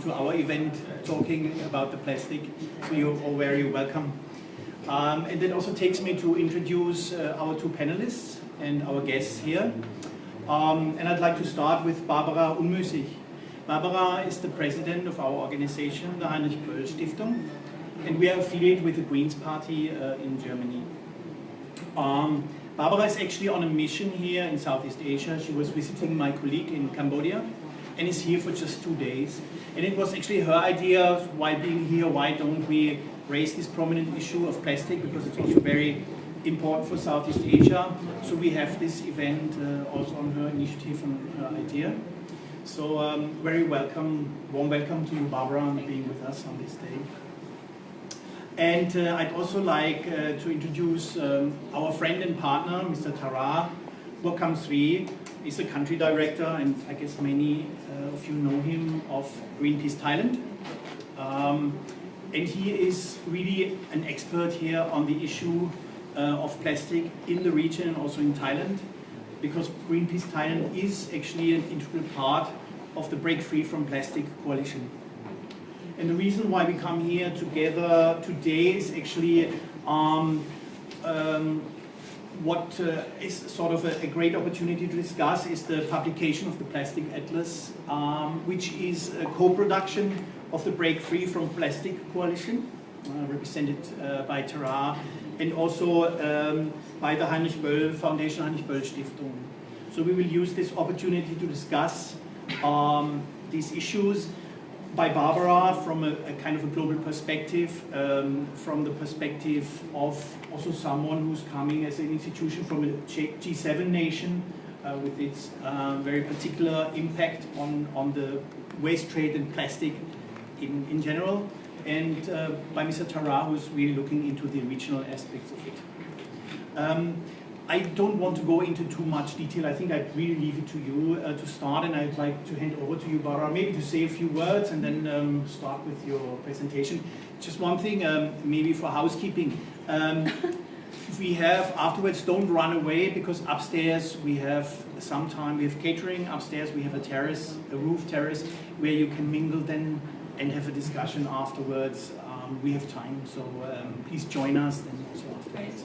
to our event talking about the plastic. So you're all very welcome. And that also takes me to introduce our two panelists and our guests here. And I'd like to start with Barbara Unmüßig. Barbara is the president of our organization, the Heinrich Böll Stiftung, and we are affiliated with the Greens Party in Germany. Barbara is actually on a mission here in Southeast Asia. She was visiting my colleague in Cambodia and is here for just 2 days. And it was actually her idea, while being here, why don't we raise this prominent issue of plastic, because it's also very important for Southeast Asia. So we have this event also on her initiative and her idea. So very welcome, warm welcome to you, Barbara, and being with us on this day. And I'd also like to introduce our friend and partner, Mr. Thara. Wakam Sri is the country director, and I guess many of you know him of Greenpeace Thailand. And he is really an expert here on the issue of plastic in the region and also in Thailand, because Greenpeace Thailand is actually an integral part of the Break Free from Plastic coalition. And the reason why we come here together today is actually what is sort of a great opportunity to discuss is the publication of the Plastic Atlas, which is a co-production of the Break Free from Plastic coalition, represented by Thara, and also by the Heinrich Böll Foundation, Heinrich Böll Stiftung. So we will use this opportunity to discuss these issues by Barbara from a kind of a global perspective, from the perspective of also someone who's coming as an institution from a G7 nation with its very particular impact on the waste trade and plastic in general, and by Mr. Thara, who's really looking into the regional aspects of it. I don't want to go into too much detail. I think I'd really leave it to you to start, and I'd like to hand over to you, Barbara, maybe to say a few words and then start with your presentation. Just one thing, maybe for housekeeping. We have, afterwards, don't run away, because upstairs we have we have catering. Upstairs we have a terrace, a roof terrace, where you can mingle then and have a discussion afterwards. We have time, so please join us then also afterwards.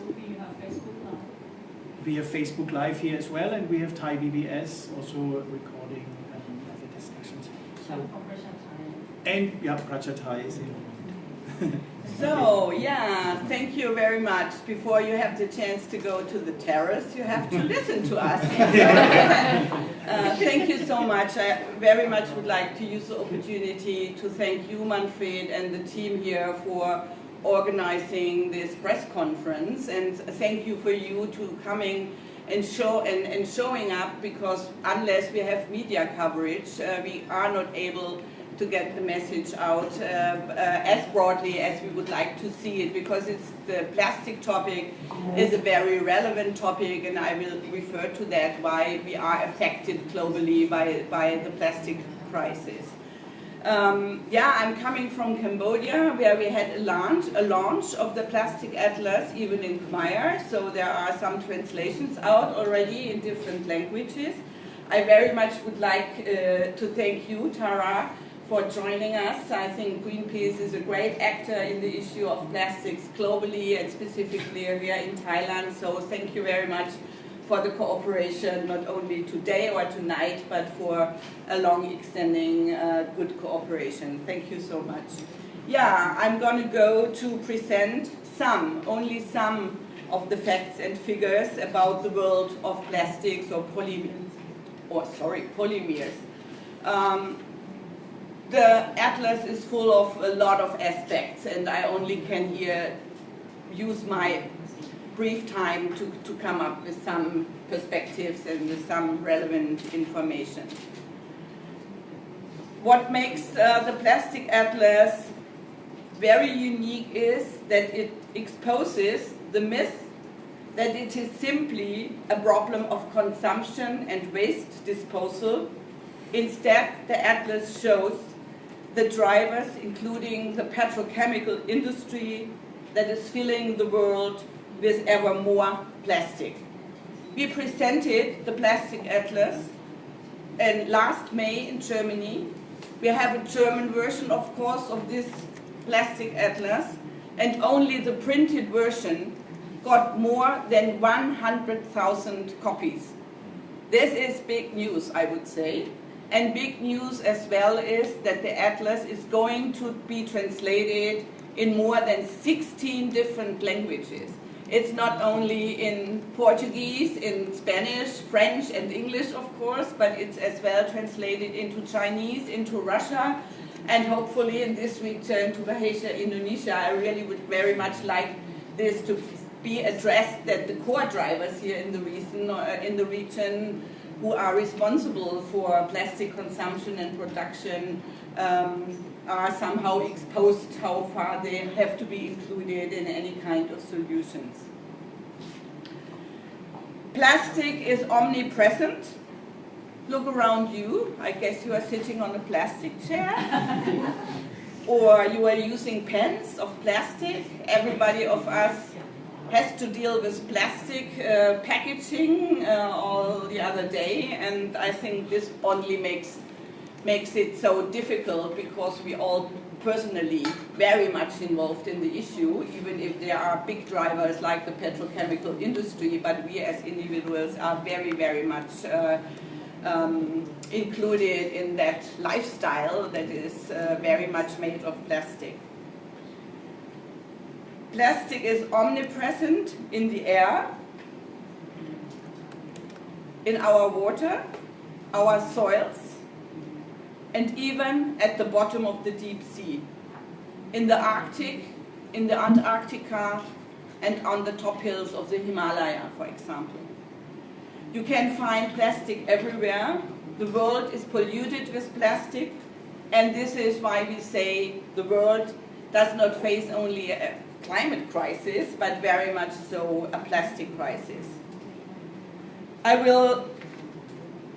We have Facebook Live here as well, and we have Thai BBS also recording the discussions. So, and yeah, Pracha Thai is in. So, yeah, thank you very much. Before you have the chance to go to the terrace, you have to listen to us. Thank you so much. I very much would like to use the opportunity to thank you, Manfred, and the team here for organizing this press conference, and thank you for you to coming and showing up, because unless we have media coverage, we are not able to get the message out as broadly as we would like to see it, because the plastic topic is a very relevant topic, and I will refer to that, why we are affected globally by the plastic crisis. I'm coming from Cambodia, where we had a launch of the Plastic Atlas, even in Khmer, so there are some translations out already in different languages. I very much would like to thank you, Thara, for joining us. I think Greenpeace is a great actor in the issue of plastics globally and specifically here in Thailand, so thank you very much for the cooperation, not only today or tonight, but for a long extending good cooperation. Thank you so much. Yeah, I'm going to go to present only some of the facts and figures about the world of plastics or polymers. The atlas is full of a lot of aspects, and I only can here use my brief time to come up with some perspectives and with some relevant information. What makes the Plastic Atlas very unique is that it exposes the myth that it is simply a problem of consumption and waste disposal. Instead, the atlas shows the drivers, including the petrochemical industry that is filling the world with ever more plastic. We presented the Plastic Atlas last May in Germany, We have a German version, of course, of this plastic atlas, and only the printed version got more than 100,000 copies. This is big news, I would say. And big news as well is that the atlas is going to be translated in more than 16 different languages. It's not only in Portuguese, in Spanish, French, and English, of course, but it's as well translated into Chinese, into Russia, and hopefully in this return to Malaysia, Indonesia. I really would very much like this to be addressed, that the core drivers here in the region who are responsible for plastic consumption and production are somehow exposed how far they have to be included in any kind of solutions. Plastic is omnipresent. Look around you. I guess you are sitting on a plastic chair. Or you are using pens of plastic. Everybody of us has to deal with plastic packaging all the other day, and I think this only makes it so difficult because we all personally very much involved in the issue, even if there are big drivers like the petrochemical industry, but we as individuals are very, very much included in that lifestyle that is very much made of plastic. Plastic is omnipresent in the air, in our water, our soils, and even at the bottom of the deep sea, in the Arctic, in the Antarctica, and on the top hills of the Himalaya, for example. You can find plastic everywhere. The world is polluted with plastic, and this is why we say the world does not face only a climate crisis, but very much so a plastic crisis. I will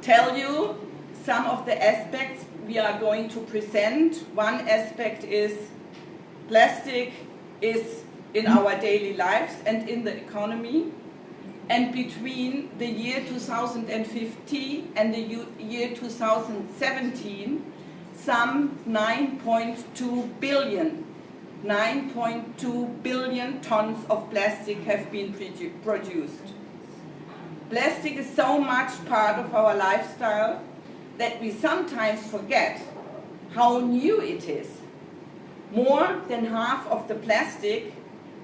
tell you some of the aspects we are going to present. One aspect is plastic is in our daily lives and in the economy. And between the year 2050 and the year 2017, some 9.2 billion tons of plastic have been produced. Plastic is so much part of our lifestyle that we sometimes forget how new it is. More than half of the plastic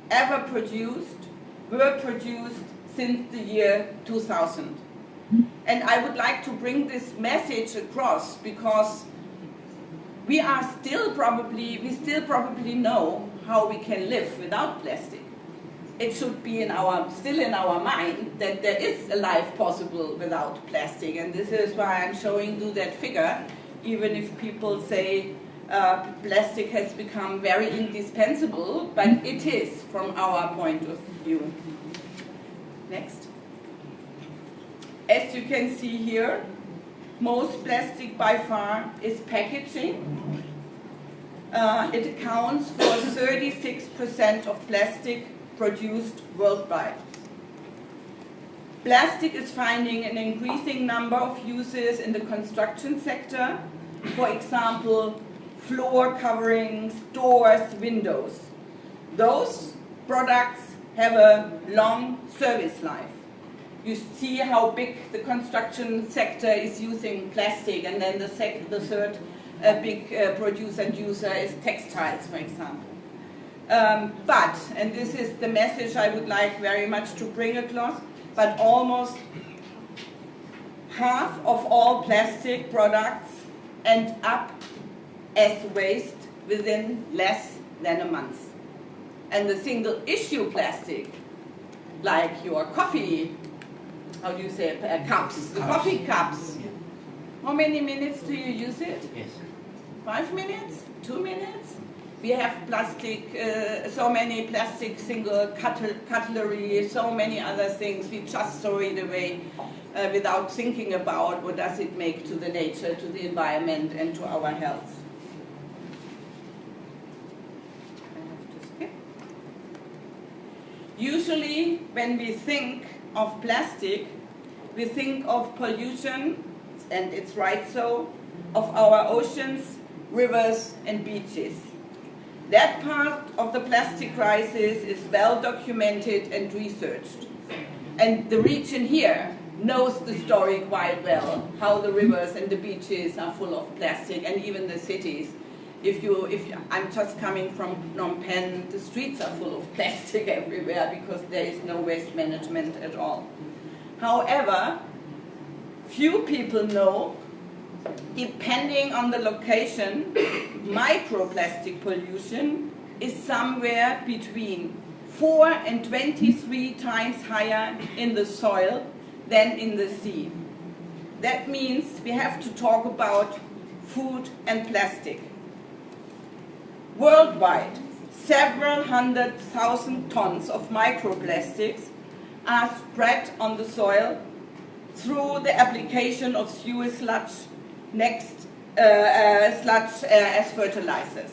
ever produced were produced since the year 2000. And I would like to bring this message across because we still probably know how we can live without plastic. It should be still in our mind that there is a life possible without plastic, and this is why I'm showing you that figure, even if people say plastic has become very indispensable, but it is from our point of view. Next. As you can see here, most plastic by far is packaging. It accounts for 36% of plastic produced worldwide. Plastic is finding an increasing number of uses in the construction sector. For example, floor coverings, doors, windows. Those products have a long service life. You see how big the construction sector is using plastic, and then the third big producer and user is textiles, for example. But, and this is the message I would like very much to bring across, but almost half of all plastic products end up as waste within less than a month. And the single issue plastic, like your coffee, how do you say, cups, the coffee cups. How many minutes do you use it? Yes. 5 minutes? 2 minutes? We have plastic, so many plastic single cutlery, so many other things. We just throw it away without thinking about what does it make to the nature, to the environment, and to our health. Usually, when we think of plastic, we think of pollution, and it's right so, of our oceans, rivers and beaches. That part of the plastic crisis is well documented and researched. And the region here knows the story quite well, how the rivers and the beaches are full of plastic, and even the cities. I'm just coming from Phnom Penh, the streets are full of plastic everywhere because there is no waste management at all. However, few people know, depending on the location, microplastic pollution is somewhere between 4 and 23 times higher in the soil than in the sea. That means we have to talk about food and plastic. Worldwide, several 100,000 tons of microplastics are spread on the soil through the application of sewage sludge as fertilizers.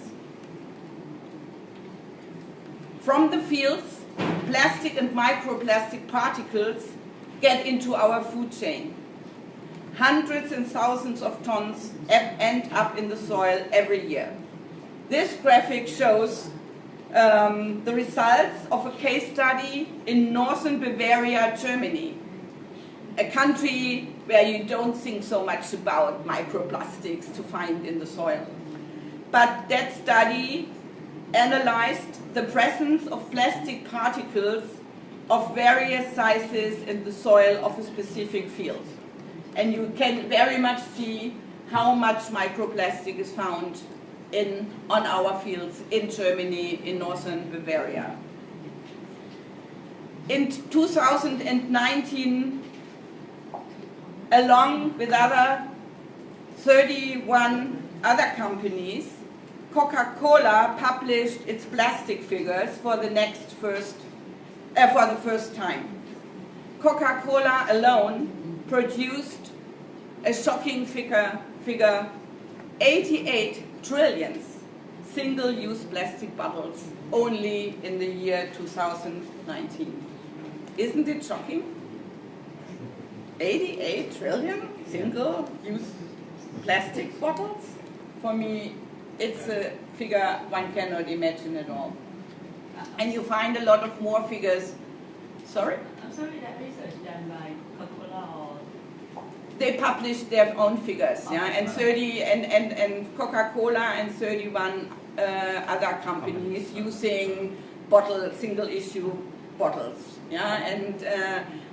From the fields, plastic and microplastic particles get into our food chain. Hundreds and thousands of tons end up in the soil every year. This graphic shows the results of a case study in northern Bavaria, Germany, a country where you don't think so much about microplastics to find in the soil. But that study analyzed the presence of plastic particles of various sizes in the soil of a specific field. And you can very much see how much microplastic is found on our fields in Germany, in northern Bavaria. In 2019, along with 31 other companies, Coca-Cola published its plastic figures for the first time. Coca-Cola alone produced a shocking figure, 88 trillion single-use plastic bottles only in the year 2019. Isn't it shocking? 88 trillion single-use plastic bottles? For me, it's a figure one cannot imagine at all. And you find a lot of more figures. Sorry? I'm sorry, that research done by Coca-Cola or? They published their own figures, yeah, and Coca-Cola and 31 other companies using single-issue bottles, yeah, and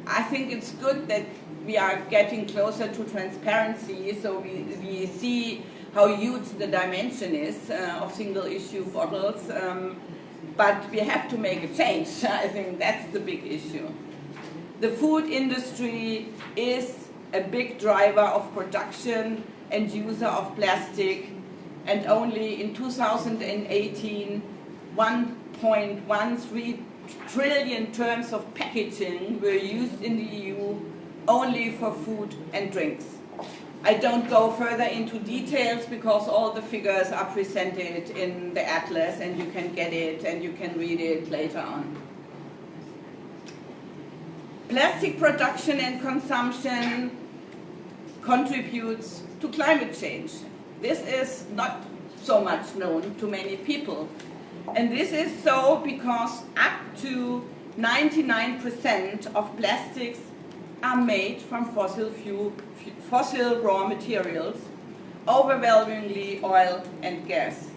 I think it's good that we are getting closer to transparency, so we see how huge the dimension is of single-issue bottles, but we have to make a change. I think that's the big issue. The food industry is a big driver of production and user of plastic, and only in 2018, 1.13 trillion terms of packaging were used in the EU only for food and drinks. I don't go further into details because all the figures are presented in the atlas and you can get it and you can read it later on. Plastic production and consumption contributes to climate change. This is not so much known to many people. And this is so because up to 99% of plastics are made from fossil raw materials, overwhelmingly oil and gas.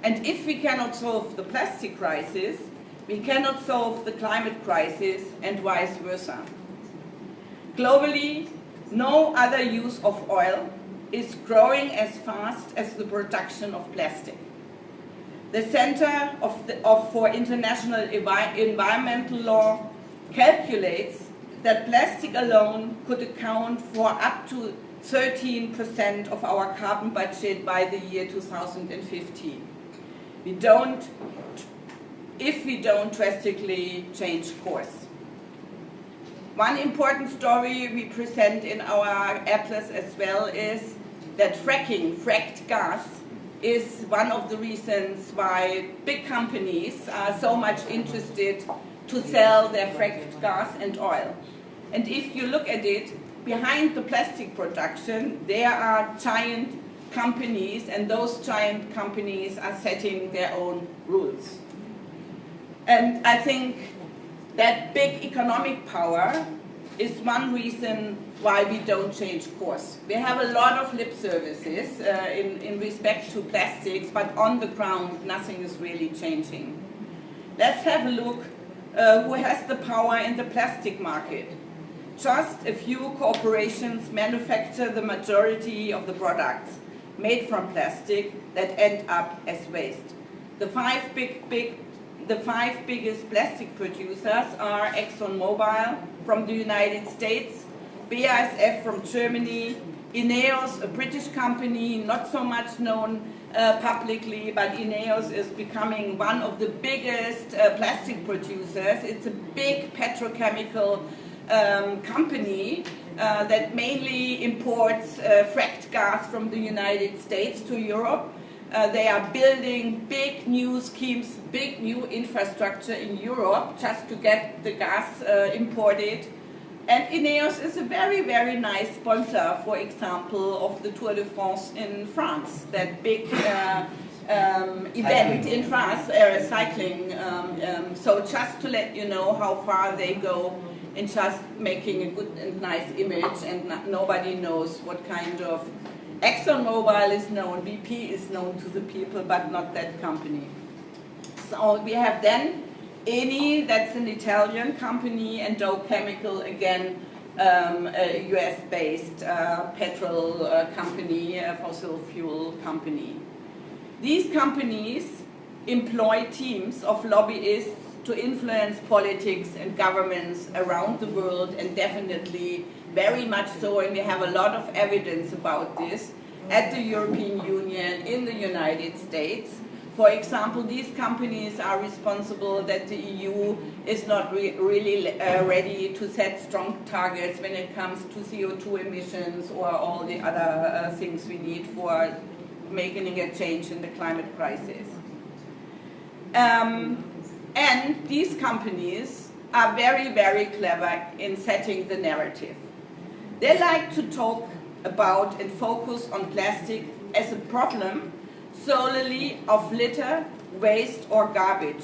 And if we cannot solve the plastic crisis, we cannot solve the climate crisis and vice versa. Globally, no other use of oil is growing as fast as the production of plastic. The Center for International Environmental Law calculates that plastic alone could account for up to 13% of our carbon budget by the year 2050. If we don't drastically change course. One important story we present in our atlas as well is that fracked gas, is one of the reasons why big companies are so much interested to sell their fracked gas and oil. And if you look at it, behind the plastic production, there are giant companies, and those giant companies are setting their own rules. And I think that big economic power is one reason why we don't change course. We have a lot of lip services in respect to plastics, but on the ground nothing is really changing. Let's have a look who has the power in the plastic market. Just a few corporations manufacture the majority of the products made from plastic that end up as waste. The five biggest plastic producers are ExxonMobil from the United States, BASF from Germany, Ineos, a British company, not so much known publicly, but Ineos is becoming one of the biggest plastic producers. It's a big petrochemical company that mainly imports fracked gas from the United States to Europe. They are building big new schemes, big new infrastructure in Europe just to get the gas imported. And Ineos is a very, very nice sponsor, for example, of the Tour de France in France, that big event in France, cycling. So just to let you know how far they go in just making a good and nice image, and nobody knows what kind of ExxonMobil is known, BP is known to the people, but not that company. So we have then Eni, that's an Italian company, and Dow Chemical, again, a US-based petrol company, a fossil fuel company. These companies employ teams of lobbyists to influence politics and governments around the world, and definitely very much so, and we have a lot of evidence about this at the European Union, in the United States. For example, these companies are responsible that the EU is not really ready to set strong targets when it comes to CO2 emissions or all the other things we need for making a change in the climate crisis. And these companies are very, very clever in setting the narrative. They like to talk about and focus on plastic as a problem solely of litter, waste or garbage,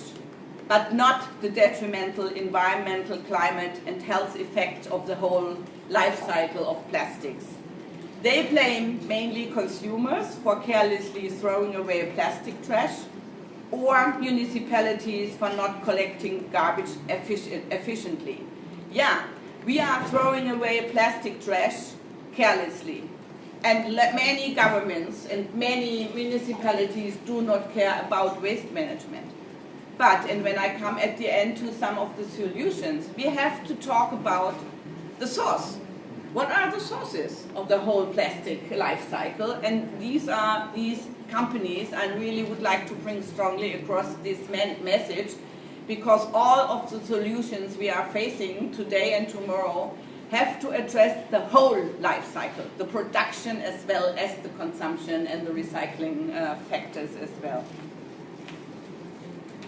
but not the detrimental environmental, climate and health effects of the whole life cycle of plastics. They blame mainly consumers for carelessly throwing away plastic trash, or municipalities for not collecting garbage efficiently. Yeah, we are throwing away plastic trash carelessly. And many governments and many municipalities do not care about waste management. But, and when I come at the end to some of the solutions, we have to talk about the source. What are the sources of the whole plastic life cycle? And these companies, I really would like to bring strongly across this message, because all of the solutions we are facing today and tomorrow have to address the whole life cycle, the production as well as the consumption and the recycling factors as well.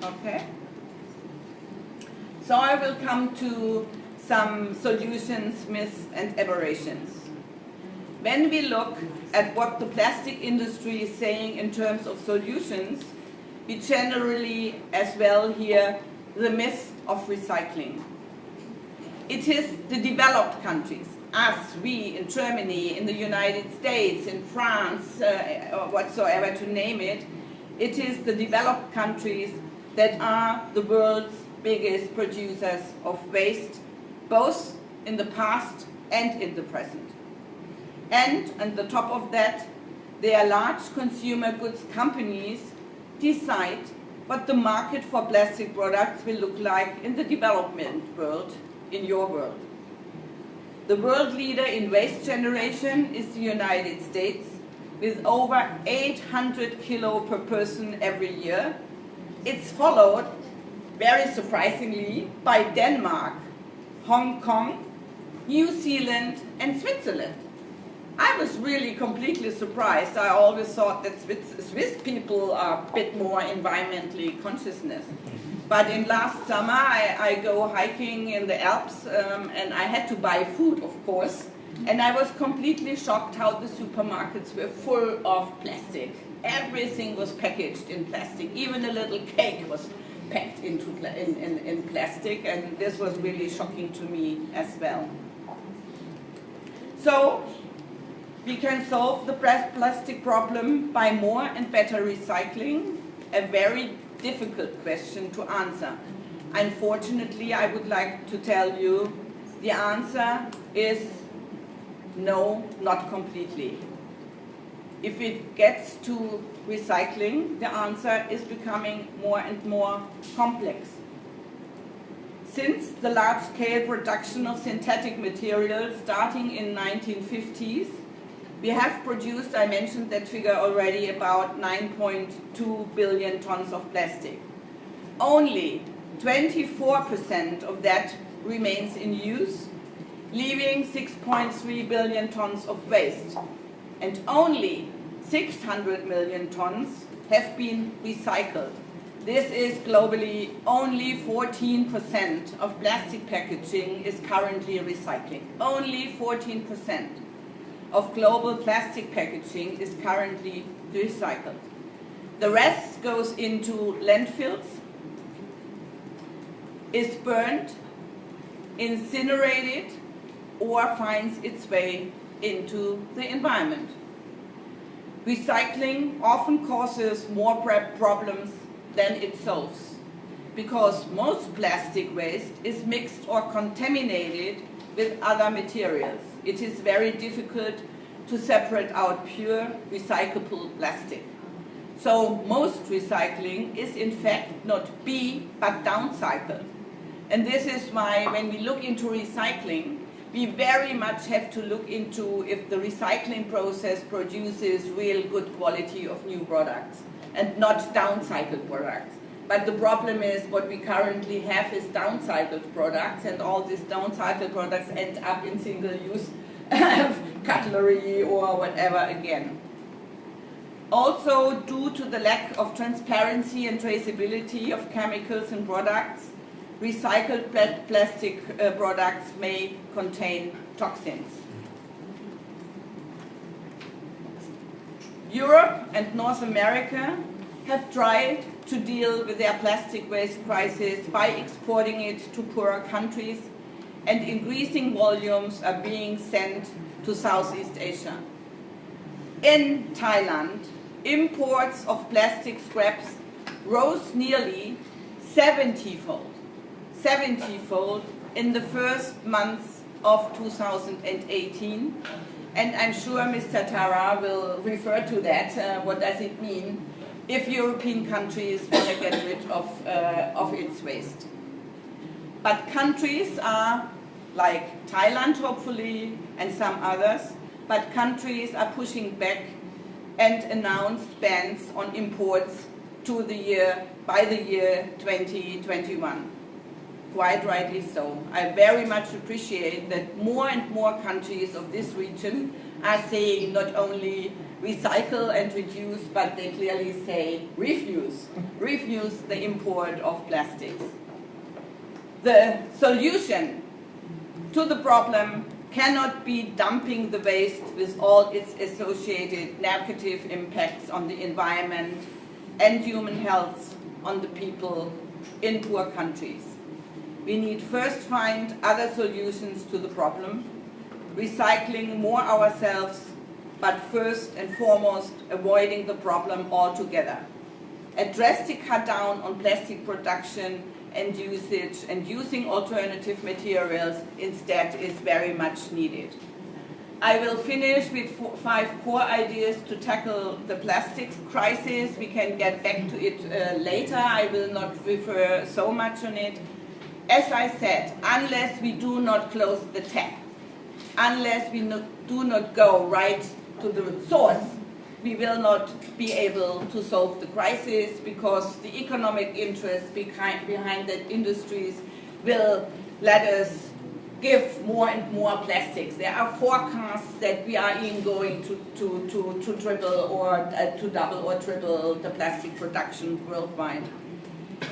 Okay? So I will come to some solutions, myths and aberrations. When we look at what the plastic industry is saying in terms of solutions, we generally as well hear the myth of recycling. It is the developed countries, us, we in Germany, in the United States, in France, or whatsoever to name it, it is the developed countries that are the world's biggest producers of waste, both in the past and in the present. And on the top of that, their large consumer goods companies decide what the market for plastic products will look like in the development world, in your world. The world leader in waste generation is the United States, with over 800 kilo per person every year. It's followed, very surprisingly, by Denmark, Hong Kong, New Zealand and Switzerland. I was really completely surprised. I always thought that Swiss people are a bit more environmentally consciousness. But in last summer, I go hiking in the Alps, and I had to buy food, of course. And I was completely shocked how the supermarkets were full of plastic. Everything was packaged in plastic. Even a little cake was packed in plastic, and this was really shocking to me as well. So we can solve the plastic problem by more and better recycling, a very difficult question to answer. Unfortunately, I would like to tell you the answer is no, not completely. If it gets to recycling, the answer is becoming more and more complex. Since the large-scale production of synthetic materials starting in 1950s, we have produced, I mentioned that figure already, about 9.2 billion tons of plastic. Only 24% of that remains in use, leaving 6.3 billion tons of waste. And only 600 million tons have been recycled. This is globally only 14% of plastic packaging is currently recycling. Only 14% of global plastic packaging is currently recycled. The rest goes into landfills, is burned, incinerated, or finds its way into the environment. Recycling often causes more problems than it solves, because most plastic waste is mixed or contaminated with other materials. It is very difficult to separate out pure recyclable plastic. So most recycling is in fact not but downcycled. And this is why when we look into recycling, we very much have to look into if the recycling process produces real good quality of new products and not downcycled products. But the problem is what we currently have is downcycled products, and all these downcycled products end up in single-use cutlery or whatever again. Also, due to the lack of transparency and traceability of chemicals and products, recycled plastic products may contain toxins. Europe and North America have tried to deal with their plastic waste crisis by exporting it to poorer countries, and increasing volumes are being sent to Southeast Asia. In Thailand, imports of plastic scraps rose nearly 70-fold in the first months of 2018, and I'm sure Mr. Tara will refer to that. What does it mean if European countries want to get rid of its waste? But countries are like Thailand, hopefully, and some others, but countries are pushing back and announced bans on imports by the year 2021. Quite rightly so. I very much appreciate that more and more countries of this region are saying not only recycle and reduce, but they clearly say refuse the import of plastics. The solution to the problem cannot be dumping the waste with all its associated negative impacts on the environment and human health on the people in poor countries. We need first find other solutions to the problem, recycling more ourselves, but first and foremost avoiding the problem altogether. A drastic cut down on plastic production and usage, and using alternative materials instead is very much needed. I will finish with 5 core ideas to tackle the plastics crisis. We can get back to it later. I will not refer so much on it. As I said, unless we do not close the tap, unless we do not go right to the source, we will not be able to solve the crisis, because the economic interests behind that industries will let us give more and more plastics. There are forecasts that we are even going to triple or to double or triple the plastic production worldwide.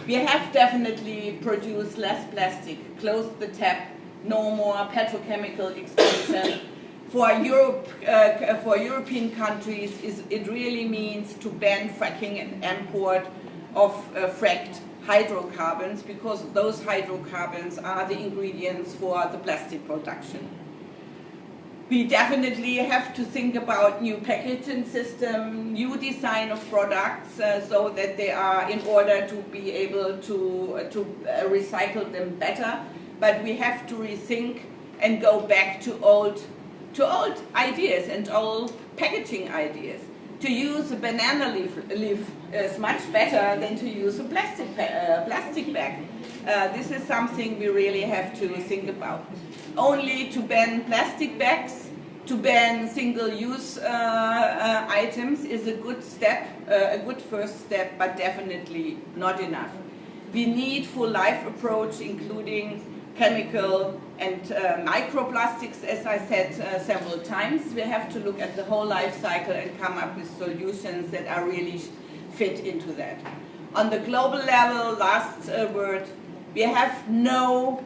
We have definitely produced less plastic, closed the tap, no more petrochemical expansion, For European countries, it really means to ban fracking and import of fracked hydrocarbons, because those hydrocarbons are the ingredients for the plastic production. We definitely have to think about new packaging system, new design of products, so that they are in order to be able to recycle them better. But we have to rethink and go back to old ideas and old packaging ideas. To use a banana leaf is much better than to use a plastic bag. This is something we really have to think about. Only to ban plastic bags, to ban single-use items is a good step, a good first step, but definitely not enough. We need full life approach, including chemical and microplastics, as I said several times. We have to look at the whole life cycle and come up with solutions that are really fit into that. On the global level, last word, we have no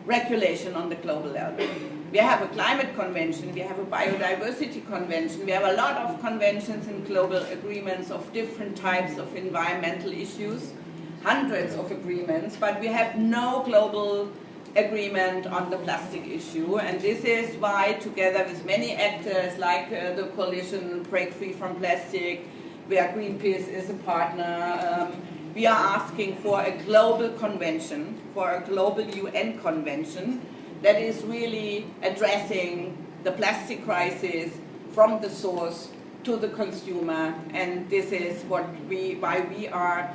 regulation on the global level. We have a climate convention, we have a biodiversity convention, we have a lot of conventions and global agreements of different types of environmental issues, hundreds of agreements, but we have no global agreement on the plastic issue, and this is why, together with many actors like the coalition Break Free from Plastic, where Greenpeace is a partner, we are asking for a global convention, for a global UN convention that is really addressing the plastic crisis from the source to the consumer, and this is why we are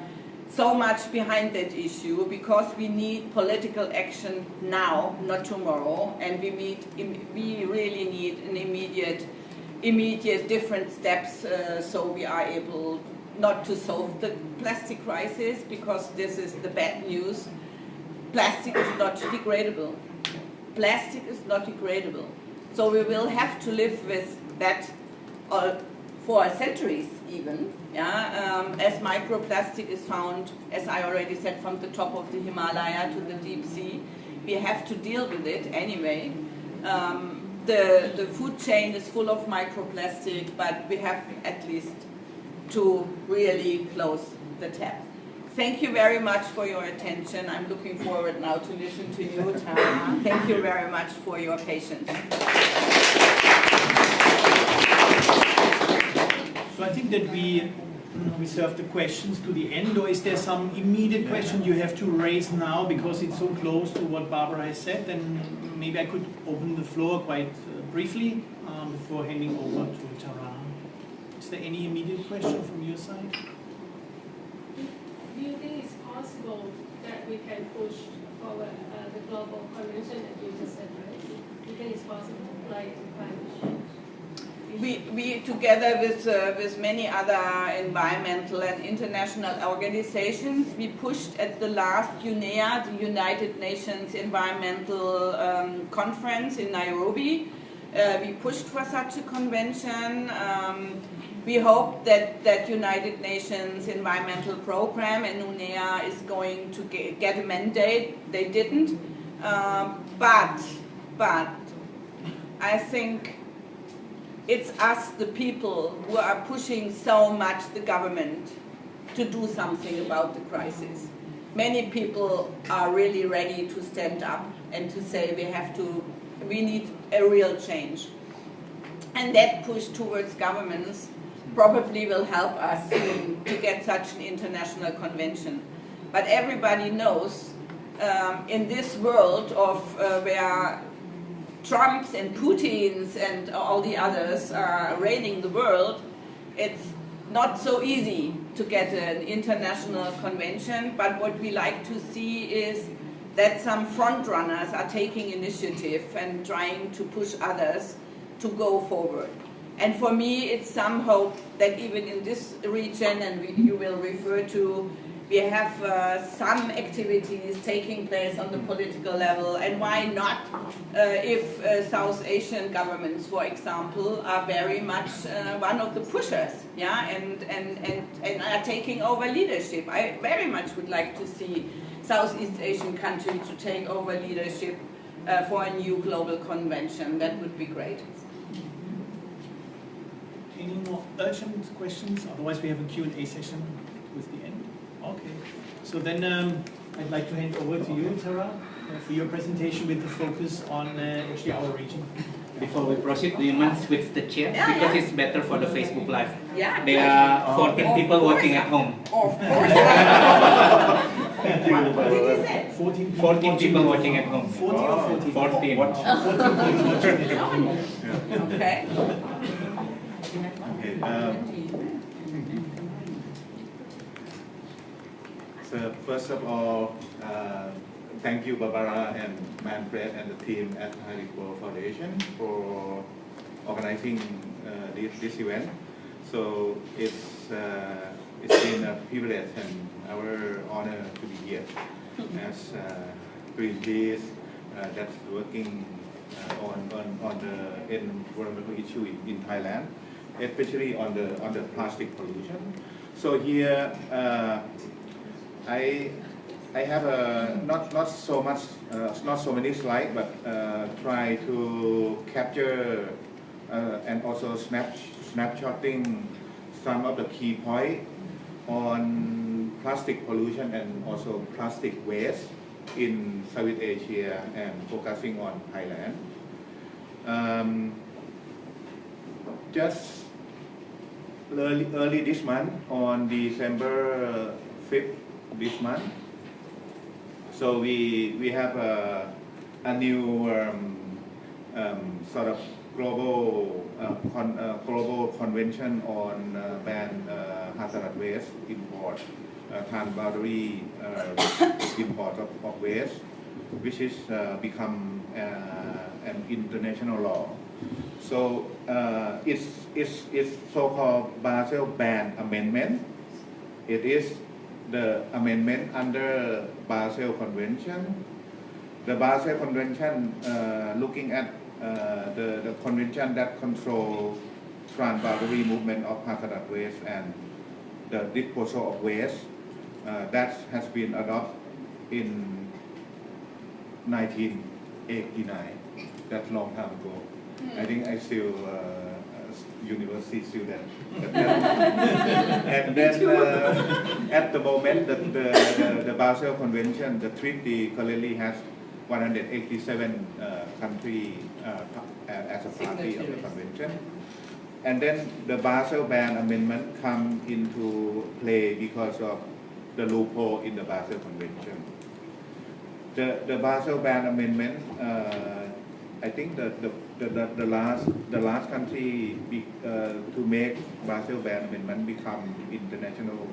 so much behind that issue, because we need political action now, not tomorrow, and we really need an immediate different steps so we are able not to solve the plastic crisis, because this is the bad news. Plastic is not degradable. Plastic is not degradable. So we will have to live with that for centuries even, as microplastic is found, as I already said, from the top of the Himalaya to the deep sea. We have to deal with it anyway. The food chain is full of microplastic, but we have at least to really close the tap. Thank you very much for your attention. I'm looking forward now to listen to you, Tara. Thank you very much for your patience. So I think that we reserve the questions to the end, or is there some immediate question you have to raise now because it's so close to what Barbara has said? Then maybe I could open the floor quite briefly before handing over to Tara. Is there any immediate question from your side? Do you think it's possible that we can push forward the global convention that you just addressed? Do you think it's possible, like climate change? We together with many other environmental and international organizations, we pushed at the last UNEA, the United Nations Environmental Conference in Nairobi. We pushed for such a convention. We hope that United Nations Environmental Program and UNEA is going to get a mandate. They didn't, but I think it's us, the people, who are pushing so much the government to do something about the crisis. Many people are really ready to stand up and to say we need a real change. And that push towards governments probably will help us to get such an international convention. But everybody knows in this world of where Trumps and Putins and all the others are reigning the world, it's not so easy to get an international convention, but what we like to see is that some front runners are taking initiative and trying to push others to go forward. And for me, it's some hope that even in this region, and you will refer to, we have some activities taking place on the political level, and why not if South Asian governments, for example, are very much one of the pushers, and are taking over leadership. I very much would like to see Southeast Asian countries to take over leadership for a new global convention. That would be great. Any more urgent questions? Otherwise, we have a Q&A session with the end. Okay. So then I'd like to hand over to you, Tara, for your presentation with the focus on actually our region. Before we proceed, do you mind switch the chair? Yeah, because yeah. it's better for the Facebook Live. Yeah. There are 14 people watching at home. Of course. What did you say? 14 people watching at home. 40 or 14? 14. 14 people watching at home. Okay. So first of all, thank you, Barbara and Manfred and the team at Hariko Foundation for organizing this event. So it's been a privilege and our honor to be here as Greenpeace that's working on the environmental issue in Thailand, especially on the plastic pollution. So here I have not so many slides, but try to capture and also snapshotting some of the key points on plastic pollution and also plastic waste in Southeast Asia and focusing on Thailand. Just early this month, on December 5th this month, so we have a new sort of global convention on ban hazardous waste import, transboundary import of waste, which is become an international law. So it's so-called Basel Ban Amendment. It is the amendment under Basel Convention. The Basel Convention looking at the convention that control transboundary movement of hazardous waste and the disposal of waste that has been adopted in 1989. That's long time ago. I think I still university student. And then at the moment the Basel Convention, the treaty currently has 187 countries as a party of the convention. And then the Basel Ban Amendment come into play because of the loophole in the Basel Convention. The Basel Ban Amendment, I think the last country to make Basel Ban Amendment become international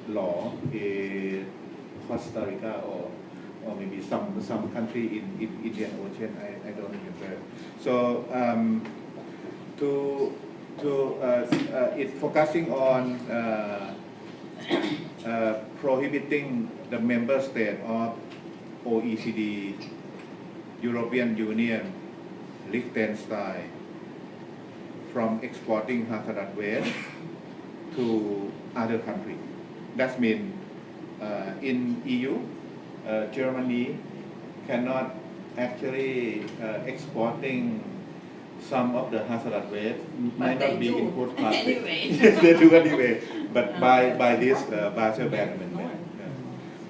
law is Costa Rica or maybe some country in Indian Ocean. I don't remember. So it's focusing on prohibiting the member state of OECD, European Union, Liechtenstein from exporting hazardous waste to other countries. That means in EU, Germany cannot actually exporting some of the hazardous waste might not be input plastic. Anyway. They do anyway, but by this Basel Ban Amendment.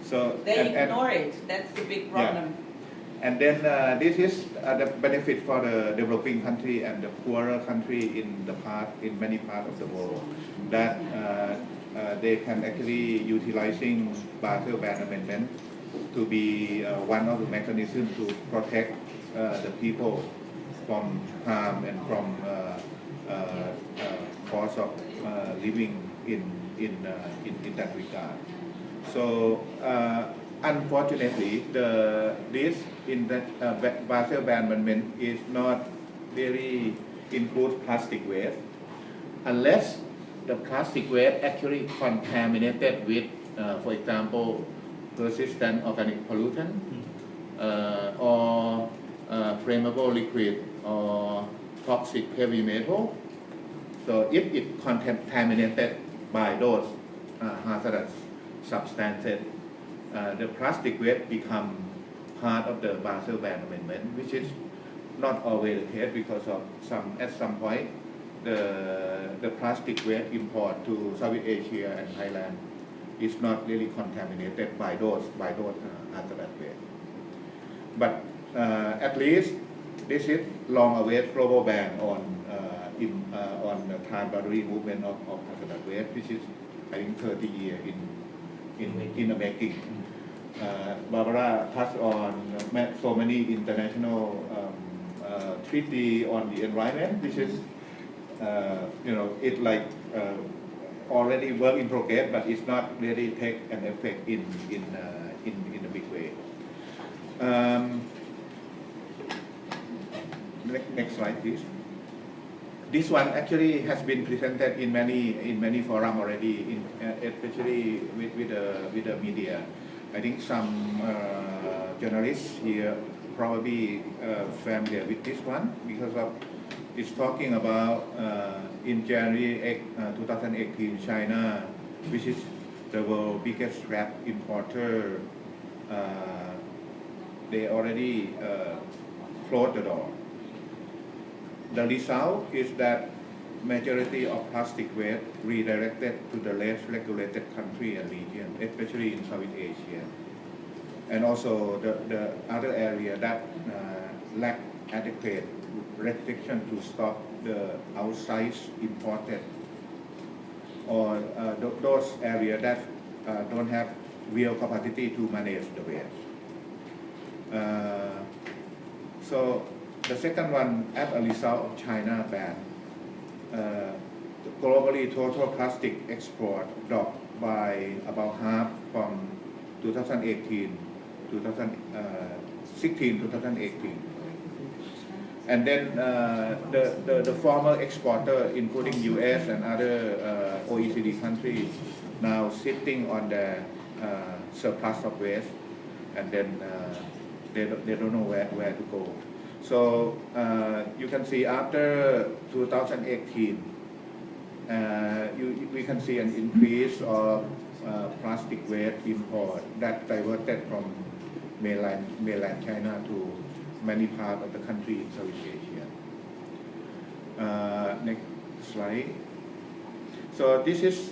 So They ignore it. That's the big problem. Yeah. And then this is the benefit for the developing country and the poorer country in many parts of the world, that they can actually utilizing Basel Ban Amendment to be one of the mechanisms to protect the people from harm and from cost of living in that regard. So unfortunately, this in that Basel Ban Amendment is not really include plastic waste unless the plastic waste actually contaminated with, for example, persistent organic pollutant or flammable liquid or toxic heavy metal. So if it contaminated by those hazardous substances, the plastic waste become part of the Basel Ban Amendment, which is not always the case because of at some point the plastic waste import to Southeast Asia and Thailand is not really contaminated by those hazardous waste. But at least this is long-awaited global ban on the time-boundary movement of hazardous waste, which is I think 30 years in the making. Barbara touched on so many international treaty on the environment, which is it's like already work in progress, but it's not really take an effect in a big way. Next slide, please. This one actually has been presented in many forums already, especially with the media. I think some journalists here probably familiar with this one because of it's talking about in January 2018, China, which is the world's biggest scrap importer, they already closed the door. The result is that majority of plastic waste redirected to the less regulated country and region, especially in Southeast Asia, and also the other area that lack adequate restriction to stop the outside imported or those areas that don't have real capacity to manage the waste. So the second one, as a result of China ban, globally total plastic export dropped by about half from 2016 to 2018. And then the former exporter, including US and other OECD countries, now sitting on the surplus of waste, and then they don't know where to go. So you can see after 2018, we can see an increase of plastic waste import that diverted from mainland China to many parts of the country in Southeast Asia. Next slide. So this is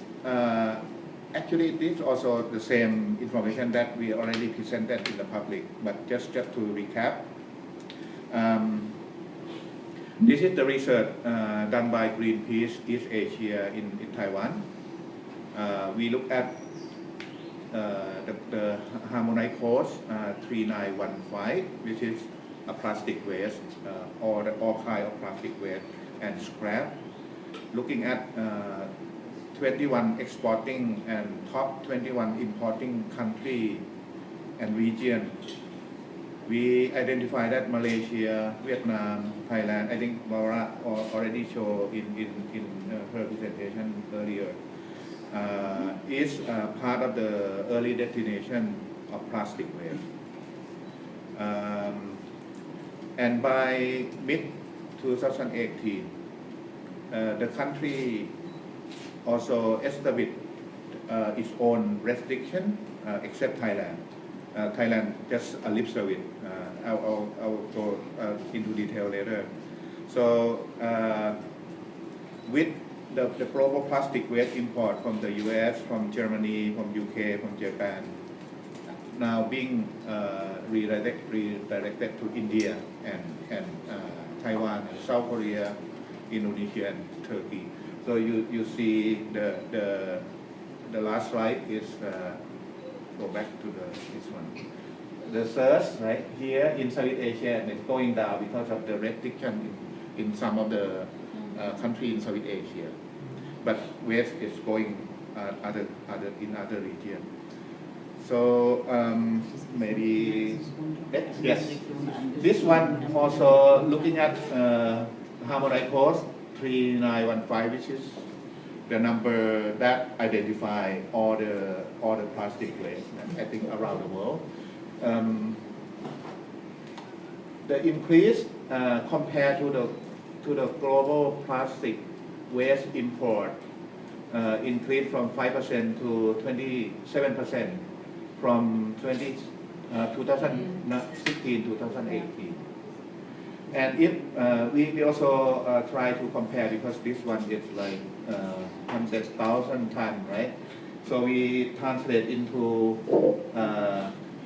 actually this also the same information that we already presented in the public, but just to recap. This is the research done by Greenpeace East Asia in Taiwan. We look at the harmonized code 3915, which is a plastic waste or all kind of plastic waste and scrap. Looking at 21 exporting and top 21 importing country and region. We identify that Malaysia, Vietnam, Thailand, I think Barbara already showed in her presentation earlier, is part of the early destination of plastic waste. And by mid-2018, the country also established its own restriction, except Thailand. Thailand just a lip service. I'll go into detail later. So with the global plastic waste import from the US, from Germany, from UK, from Japan, now being redirected to India and Taiwan, and South Korea, Indonesia, and Turkey. So you see the last slide is go back to this one. The surge right here in Southeast Asia and it's going down because of the restriction in some of the countries in Southeast Asia, but waste is going in other regions. So maybe yes, this one also looking at harmonized code 3915, which is the number that identify all the plastic waste, I think around the world. The increase compared to the global plastic waste import increased from 5% to 27% from 2016, 2018. And if we also try to compare because this one is like 100,000 ton, right? So we translate into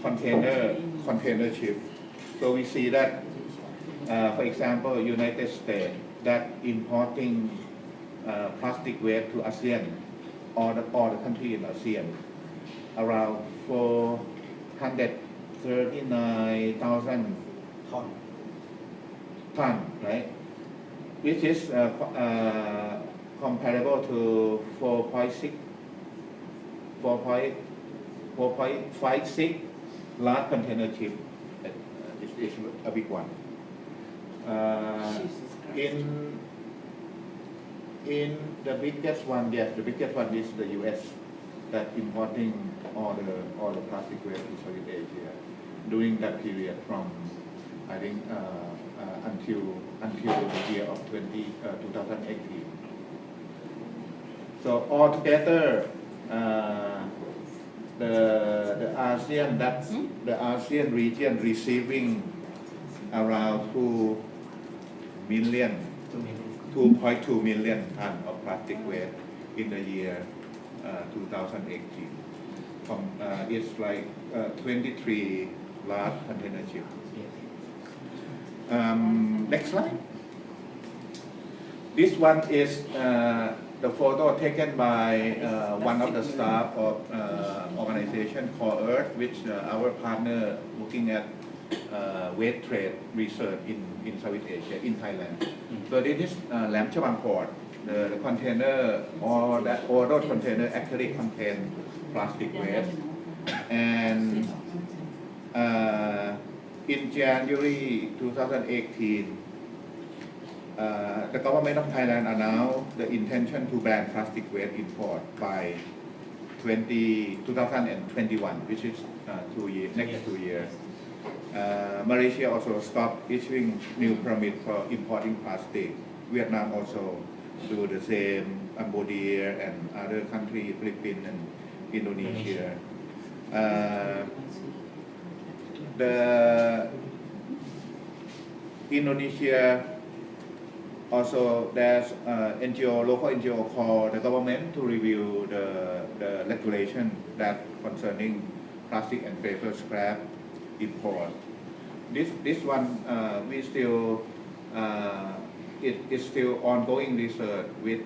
container ship. So we see that, for example, United States that importing plastic waste to ASEAN, all the country in ASEAN, around 439,000 ton, right? Which is comparable to 4.56 large container ship. It's a big one. In the biggest one, yes, the biggest one is the U.S. that importing all the plastic waste to Southeast Asia during that period from, I think, until the year of 2018. So altogether, the ASEAN region receiving around 2.2 million tons of plastic waste in the year 2018. It's like 23 large container ships. Next slide. This one is the photo taken by one of the staff of organization called Earth, which our partner looking at waste trade research in Southeast Asia, in Thailand. So this is Lam Chabang port. The container, all those containers actually contain plastic waste. And in January 2018, the government of Thailand announced the intention to ban plastic waste import by 2021, which is next 2 years. Malaysia also stopped issuing new permit for importing plastic. Vietnam also do the same, Cambodia and other countries, Philippines and Indonesia. The Indonesia also there's local NGO called the government to review the regulation that concerning plastic and paper scrap import. This one we still it is still ongoing research with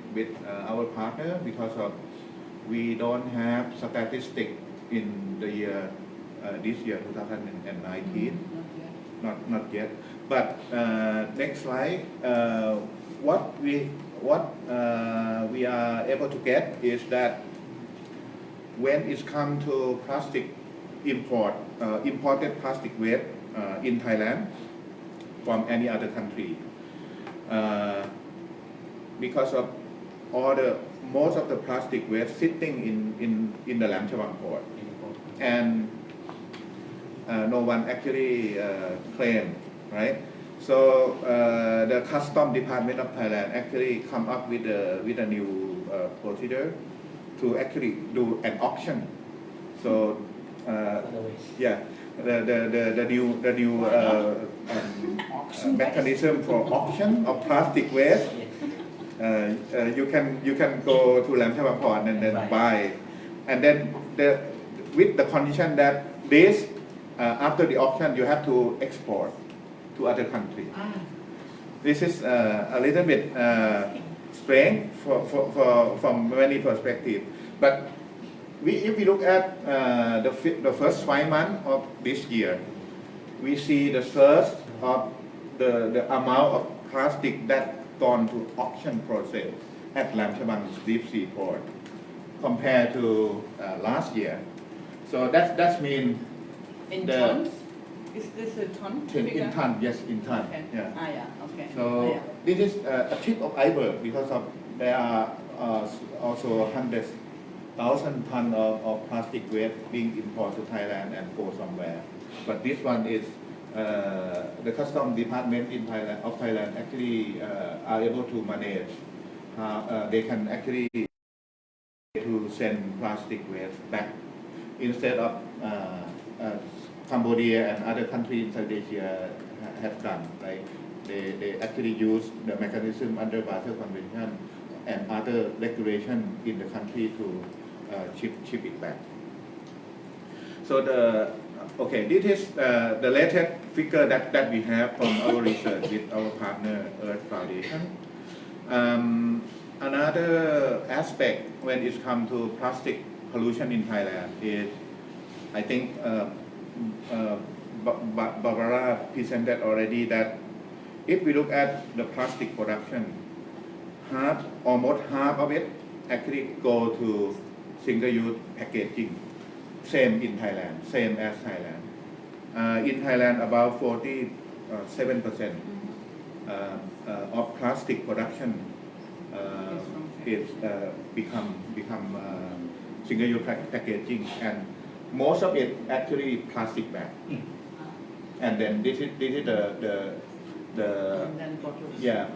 our partner because of we don't have statistics in the year this year 2019. Not yet. But next slide. What we are able to get is that when it comes to plastic imported plastic waste in Thailand from any other country, because of most of the plastic waste sitting in the Lam Chabang port, and no one actually claimed, right? So the Custom Department of Thailand actually come up with a new procedure to actually do an auction. So yeah, the new mechanism for auction of plastic waste. You can go to Lam Chabang port and then buy, and then with the condition that this after the auction you have to export to other countries. This is a little bit strange from many perspectives, but if we look at the first 5 months of this year, we see the surge of the amount of plastic that gone to auction process at Lam Chabang deep sea port compared to last year. So that's mean in tons. Is this a ton? In ton, yes, in ton. Okay. Yeah. Yeah. Okay. So this is a tip of iceberg because of there are also 100,000 tons of plastic waste being imported to Thailand and go somewhere. But this one is the Customs Department in Thailand actually are able to manage. They can actually to send plastic waste back instead of Cambodia and other countries in South Asia have done. Right? They actually use the mechanism under Basel Convention and other regulation in the country to ship it back. So this is the latest figure that we have from our research with our partner Earth Foundation. Another aspect when it comes to plastic pollution in Thailand is, I think Barbara presented already that if we look at the plastic production, almost half of it actually go to single-use packaging. Same in Thailand, same as Thailand. In Thailand, about 47% of plastic production is become single-use packaging, and most of it actually plastic bag. And then this is the yeah.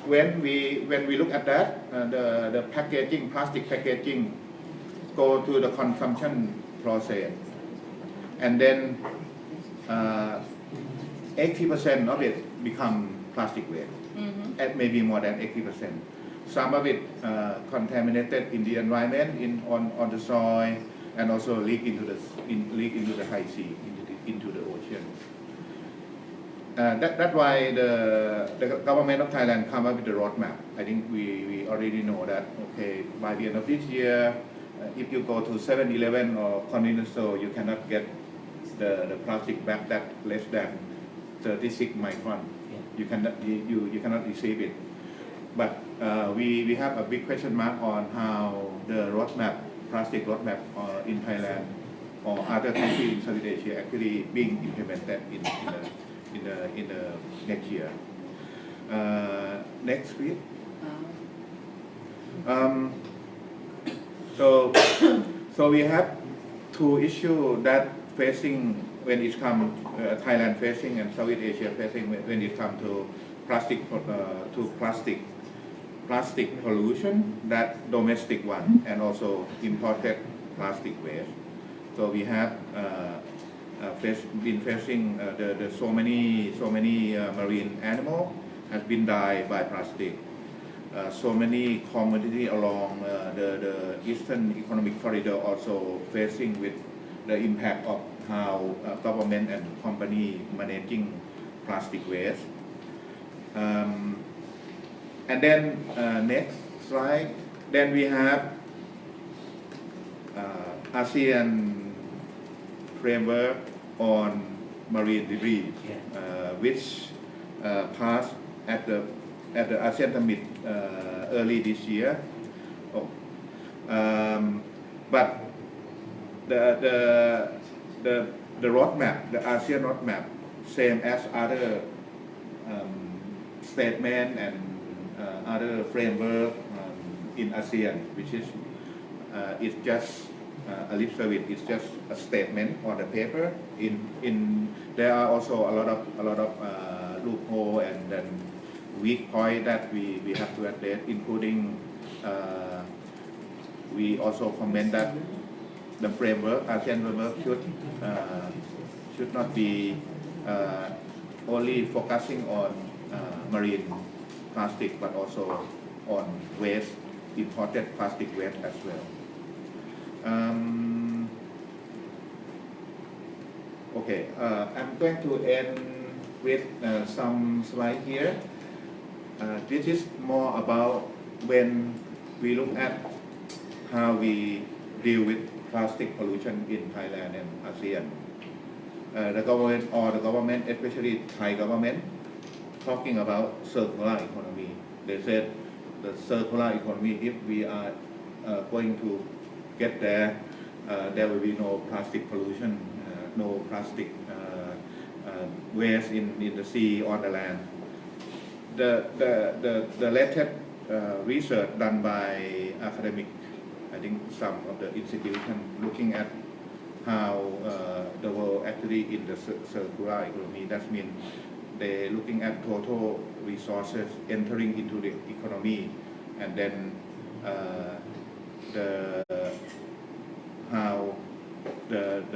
When we look at that, the packaging, plastic packaging, go to the consumption process, and then 80% of it become plastic waste, and maybe more than 80%. Some of it contaminated in the environment, on the soil, and also leak into the high sea, into the ocean. That's why the government of Thailand come up with the roadmap. I think we already know that, okay, by the end of this year, if you go to 7-Eleven or convenience store, you cannot get the plastic bag that less than 36 micron. You cannot receive it. But we have a big question mark on how the plastic roadmap in Thailand or other countries in South Asia actually being implemented in the next year. Next week. So we have two issues that facing when it comes Thailand facing and Southeast Asia facing when it comes to plastic pollution, that domestic one and also imported plastic waste. So we have been facing so many marine animal has been died by plastic. So many commodity along the Eastern Economic Corridor also facing with the impact of how government and company managing plastic waste. And then next slide. Then we have ASEAN framework on marine debris, which passed at the ASEAN summit early this year. But the roadmap, the ASEAN roadmap, same as other statement and other framework in ASEAN, which is it's just a lip service. It's just a statement on the paper. There are also a lot of loophole and then weak point that we have to address, including we also comment that the framework, ASEAN framework, should not be only focusing on marine plastic, but also on waste, imported plastic waste as well. Okay, I'm going to end with some slide here. This is more about when we look at how we deal with plastic pollution in Thailand and ASEAN. The government, especially Thai government, talking about circular economy. They said the circular economy, if we are going to get there, there will be no plastic pollution, no plastic waste in the sea or the land. The latest research done by academic, I think some of the institutions looking at how the world actually in the circular economy. That means they're looking at total resources entering into the economy, and then how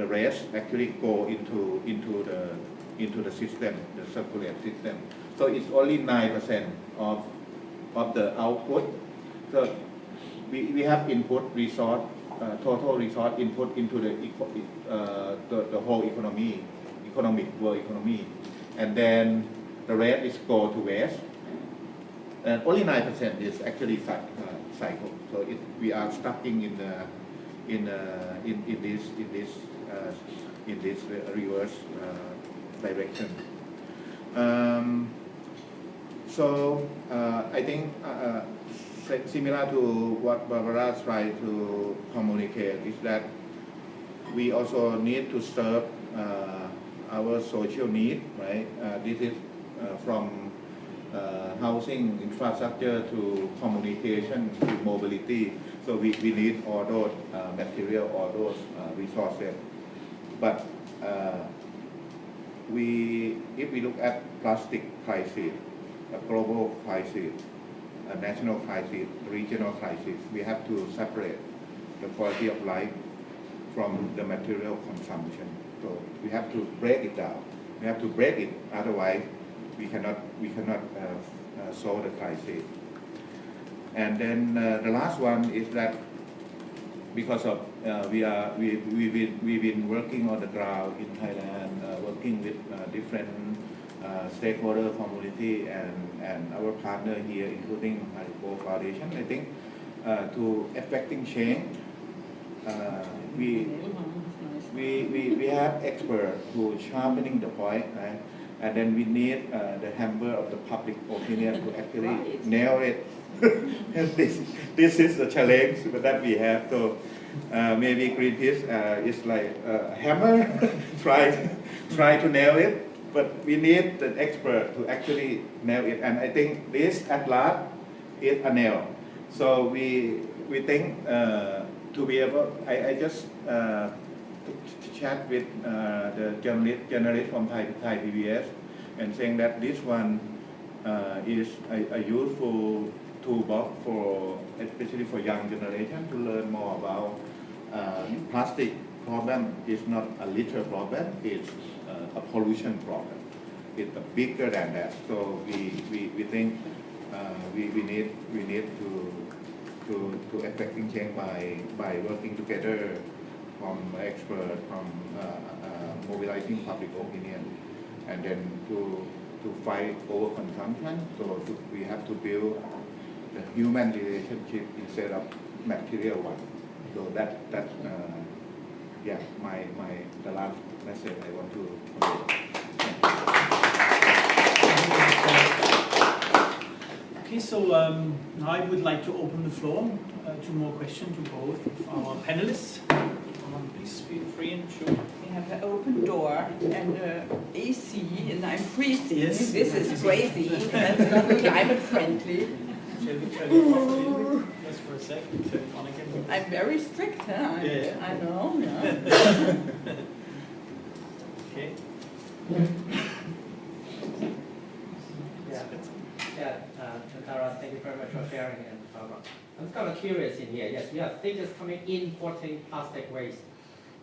the rest actually go into the system, the circulate system. So it's only 9% of the output. So we have input resource, total resource input into the whole world economy, and then the rest is go to waste. And only 9% is actually cycle. So we are stuck in this reverse direction. I think similar to what Barbara tried to communicate is that we also need to serve our social need, right? This is from housing infrastructure to communication to mobility. So we need all those material, all those resources. But if we look at plastic crisis, a global crisis, a national crisis, regional crisis, we have to separate the quality of life from the material consumption. So we have to break it down. We have to break it, otherwise we cannot solve the crisis. And then the last one is that because of we've been working on the ground in Thailand, working with different stakeholder community and our partner here, including Haribo Foundation. I think to affecting change, we have experts who sharpening the point, right? And then we need the hammer of the public opinion to actually nail it. This is the challenge that we have. So maybe Greenpeace is like a hammer, try to nail it. But we need the expert to actually nail it, and I think this at last is a nail. So we think to be able. I just chat with the journalist from Thai PBS, and saying that this one is a useful toolbox for, especially for young generation, to learn more about plastic problem. Is not a litter problem. It's a pollution problem. It's bigger than that. So we think we need to affecting change by working together from experts, from mobilizing public opinion, and then to fight overconsumption. So we have to build the human relationship instead of material one. So that yeah, the last message I want to convey. Okay, so now I would like to open the floor to more questions to both of our panelists. Please feel free and show. We have an open door and AC, and I'm freezing. Yes. This is crazy. That's not climate friendly. Shall we turn it off a little bit? Just for a second, turn it on again. I'm very strict, huh? Yeah. I know. Yeah. Okay. Tara, thank you very much for sharing. And I'm kind of curious in here. Yes, we have figures coming importing plastic waste.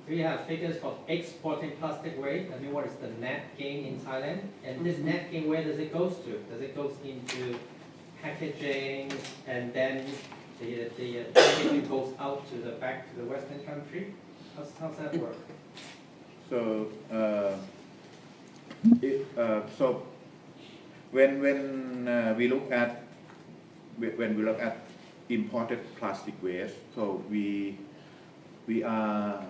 We have figures for exporting plastic waste. I mean, what is the net gain in Thailand? And this net gain, where does it go to? Does it go into packaging, and then the packaging goes out to back to the Western country? How's that work? So when we look at imported plastic waste, so we are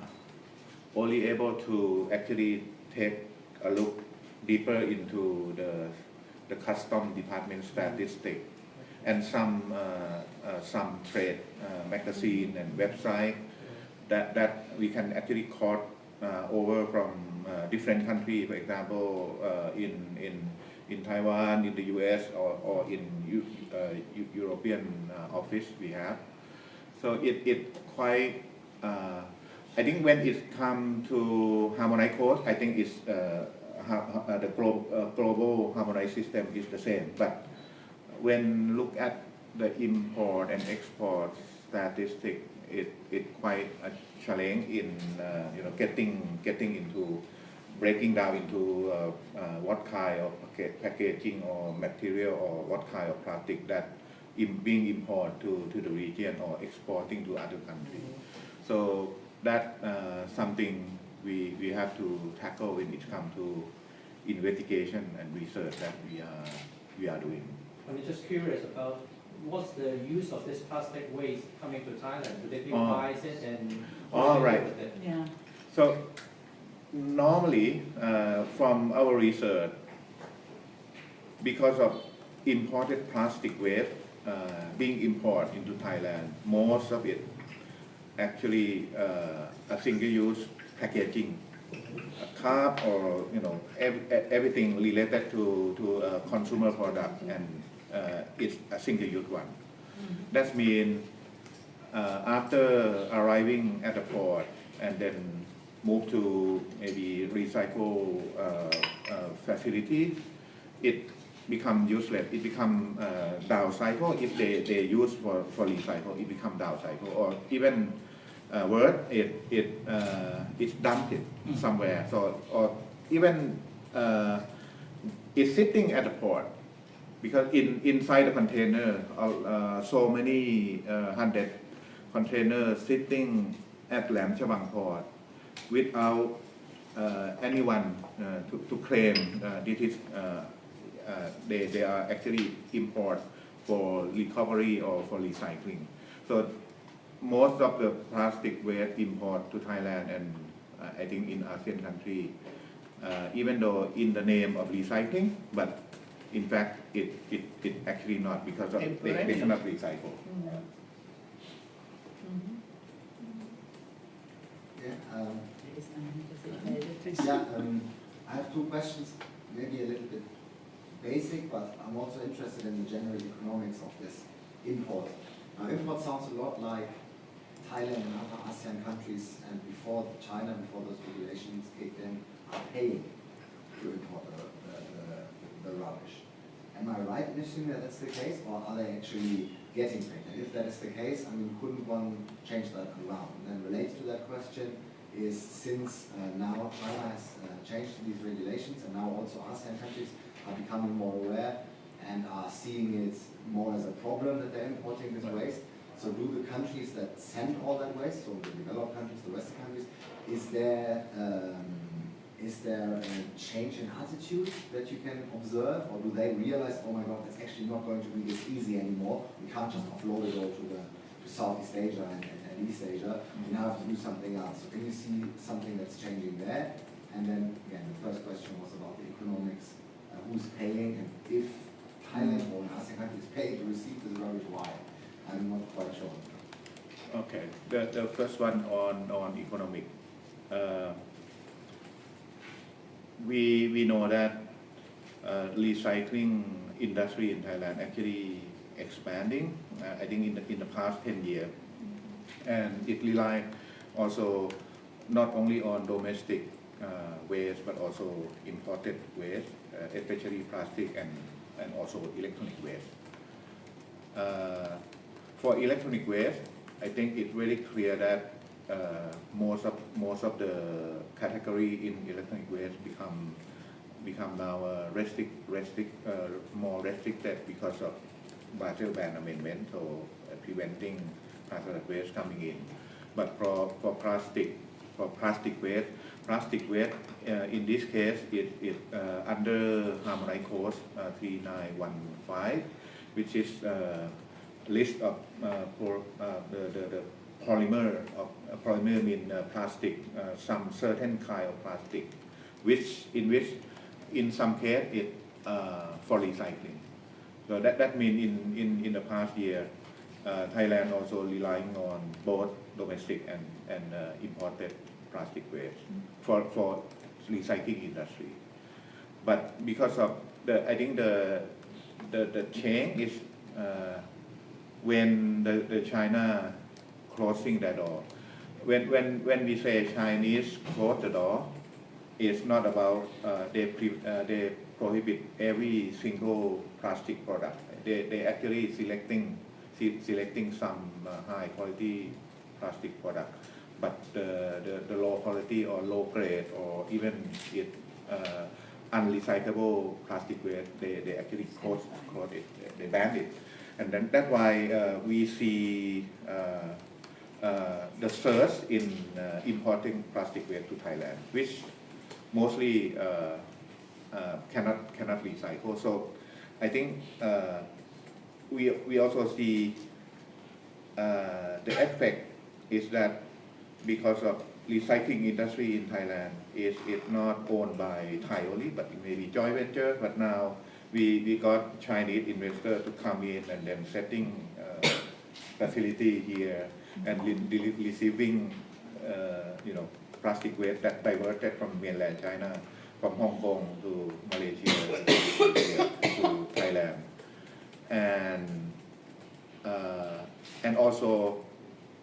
only able to actually take a look deeper into the custom department statistic and some trade magazine and website that we can actually quote over from different countries. For example, in Taiwan, in the US, or in European office we have. So it quite. I think when it comes to harmonized cost, I think it's the global harmonized system is the same. But when look at the import and export statistic, it quite a challenge in getting into breaking down into what kind of packaging or material or what kind of plastic that being imported to the region or exporting to other countries. So that something we have to tackle when it comes to investigation and research that we are doing. I'm just curious about what's the use of this plastic waste coming to Thailand? Do they buy it and All right. with it? Yeah. So normally from our research, because of imported plastic waste being imported into Thailand, most of it actually a single-use packaging, a cup or everything related to consumer product, and it's a single-use one. That means after arriving at the port and then move to maybe recycle facility, it become useless. It become down cycle. If they use for recycle, it become down cycle, or even worse, it's dumped somewhere. So or even it's sitting at the port because inside the container, so many hundred containers sitting at Lam Chabang port without anyone to claim this is they are actually import for recovery or for recycling. So most of the plastic waste import to Thailand and I think in ASEAN country, even though in the name of recycling, but in fact it actually not because of they cannot recycle. I have two questions, maybe a little bit basic, but I'm also interested in the general economics of this import. Now, import sounds a lot like Thailand and other ASEAN countries, and before China, before those regulations kicked in, are paying to import the rubbish. Am I right in assuming that that's the case, or are they actually getting paid? And if that is the case, couldn't one change that around? And then related to that question is, since now China has changed these regulations, and now also ASEAN countries are becoming more aware and are seeing it more as a problem that they're importing this waste. So do the countries that send all that waste, so the developed countries, the Western countries, is there a change in attitude that you can observe, or do they realize, oh my God, it's actually not going to be this easy anymore, we can't just offload it all to Southeast Asia and East Asia, we now have to do something else. So can you see something that's changing there? And then again, the first question was about the economics, who's paying, and if Thailand or an ASEAN country is paying to receive this rubbish, why? I'm not quite sure. Okay, the first one on economic. We know that recycling industry in Thailand actually expanding. I think in the past 10 years, and it relies also not only on domestic waste but also imported waste, especially plastic and also electronic waste. For electronic waste, I think it's very clear that most of the category in electronic waste become now more restricted because of Basel Ban Amendment, so preventing hazardous waste coming in. But for plastic waste in this case it under Harmonized Code 3915, which is list of the polymer mean plastic, some certain kind of plastic, which in some case it for recycling. So that means in the past year, Thailand also relying on both domestic and imported plastic waste for recycling industry. But because of I think the change is when the China closing the door. When we say Chinese close the door, it's not about they prohibit every single plastic product. They actually selecting some high quality plastic product, but the low quality or low grade or even it unrecyclable plastic waste, they actually close it, they ban it. And then that's why we see the surge in importing plastic waste to Thailand, which mostly cannot recycle. So I think we also see the effect is that because of recycling industry in Thailand is not owned by Thai only, but it may be joint venture. But now we got Chinese investor to come in and then setting facility here and receiving plastic waste that diverted from mainland China, from Hong Kong to Malaysia to Thailand, and also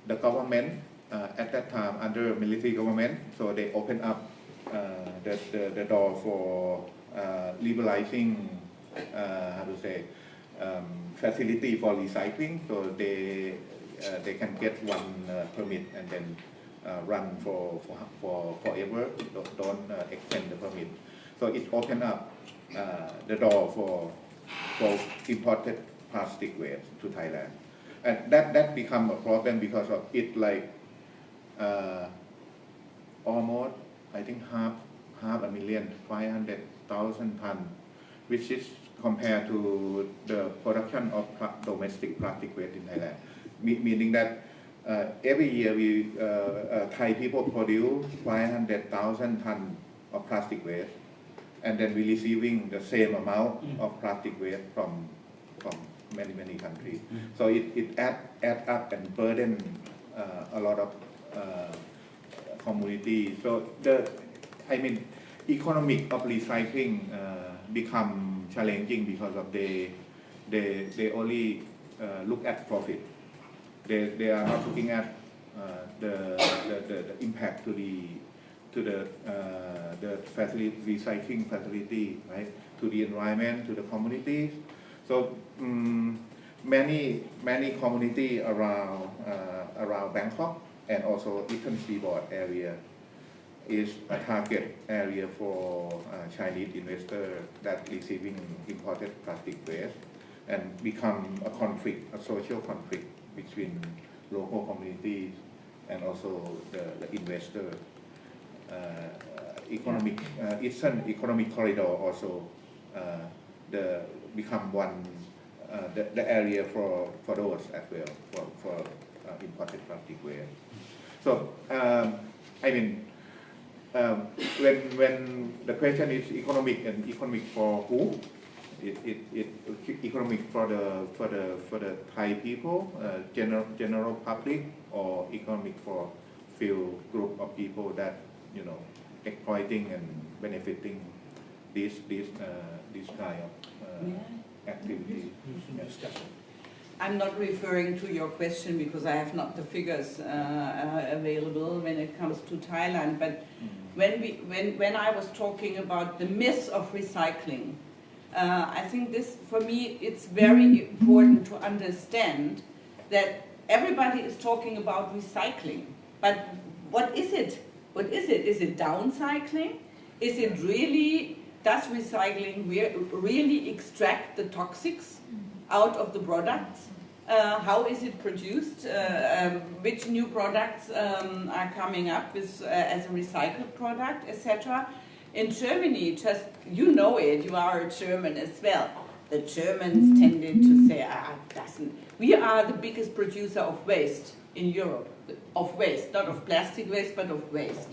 the government at that time under military government, so they opened up the door for liberalizing facility for recycling, so they can get one permit and then run for forever, don't extend the permit. So it opened up the door for imported plastic waste to Thailand, and that become a problem because of it, like almost I think half 500,000 tons, which is compared to the production of domestic plastic waste in Thailand, meaning that every year Thai people produce 500,000 tons of plastic waste, and then we receiving the same amount of plastic waste from many countries. So it add up and burden a lot of community. So economic of recycling become challenging because of they only look at profit. They are not looking at the impact to the facility, recycling facility, right, to the environment, to the communities. So many community around Bangkok and also Eastern Seaboard area is a target area for Chinese investor that receiving imported plastic waste, and become a social conflict between local communities and also the investor. Eastern economic corridor also become one the area for those as well for imported plastic waste. So when the question is economic for who, it economic for the Thai people, general public, or economic for few group of people that exploiting and benefiting this kind of activity. I'm not referring to your question because I have not the figures available when it comes to Thailand. But when I was talking about the myth of recycling, I think this, for me, it's very important to understand that everybody is talking about recycling. But what is it? What is it? Is it downcycling? Is it really, does recycling really extract the toxics out of the products? How is it produced? Which new products are coming up with, as a recycled product, etc.? In Germany, just, you know it, you are a German as well. The Germans tended to say, we are the biggest producer of waste in Europe. Of waste, not of plastic waste, but of waste.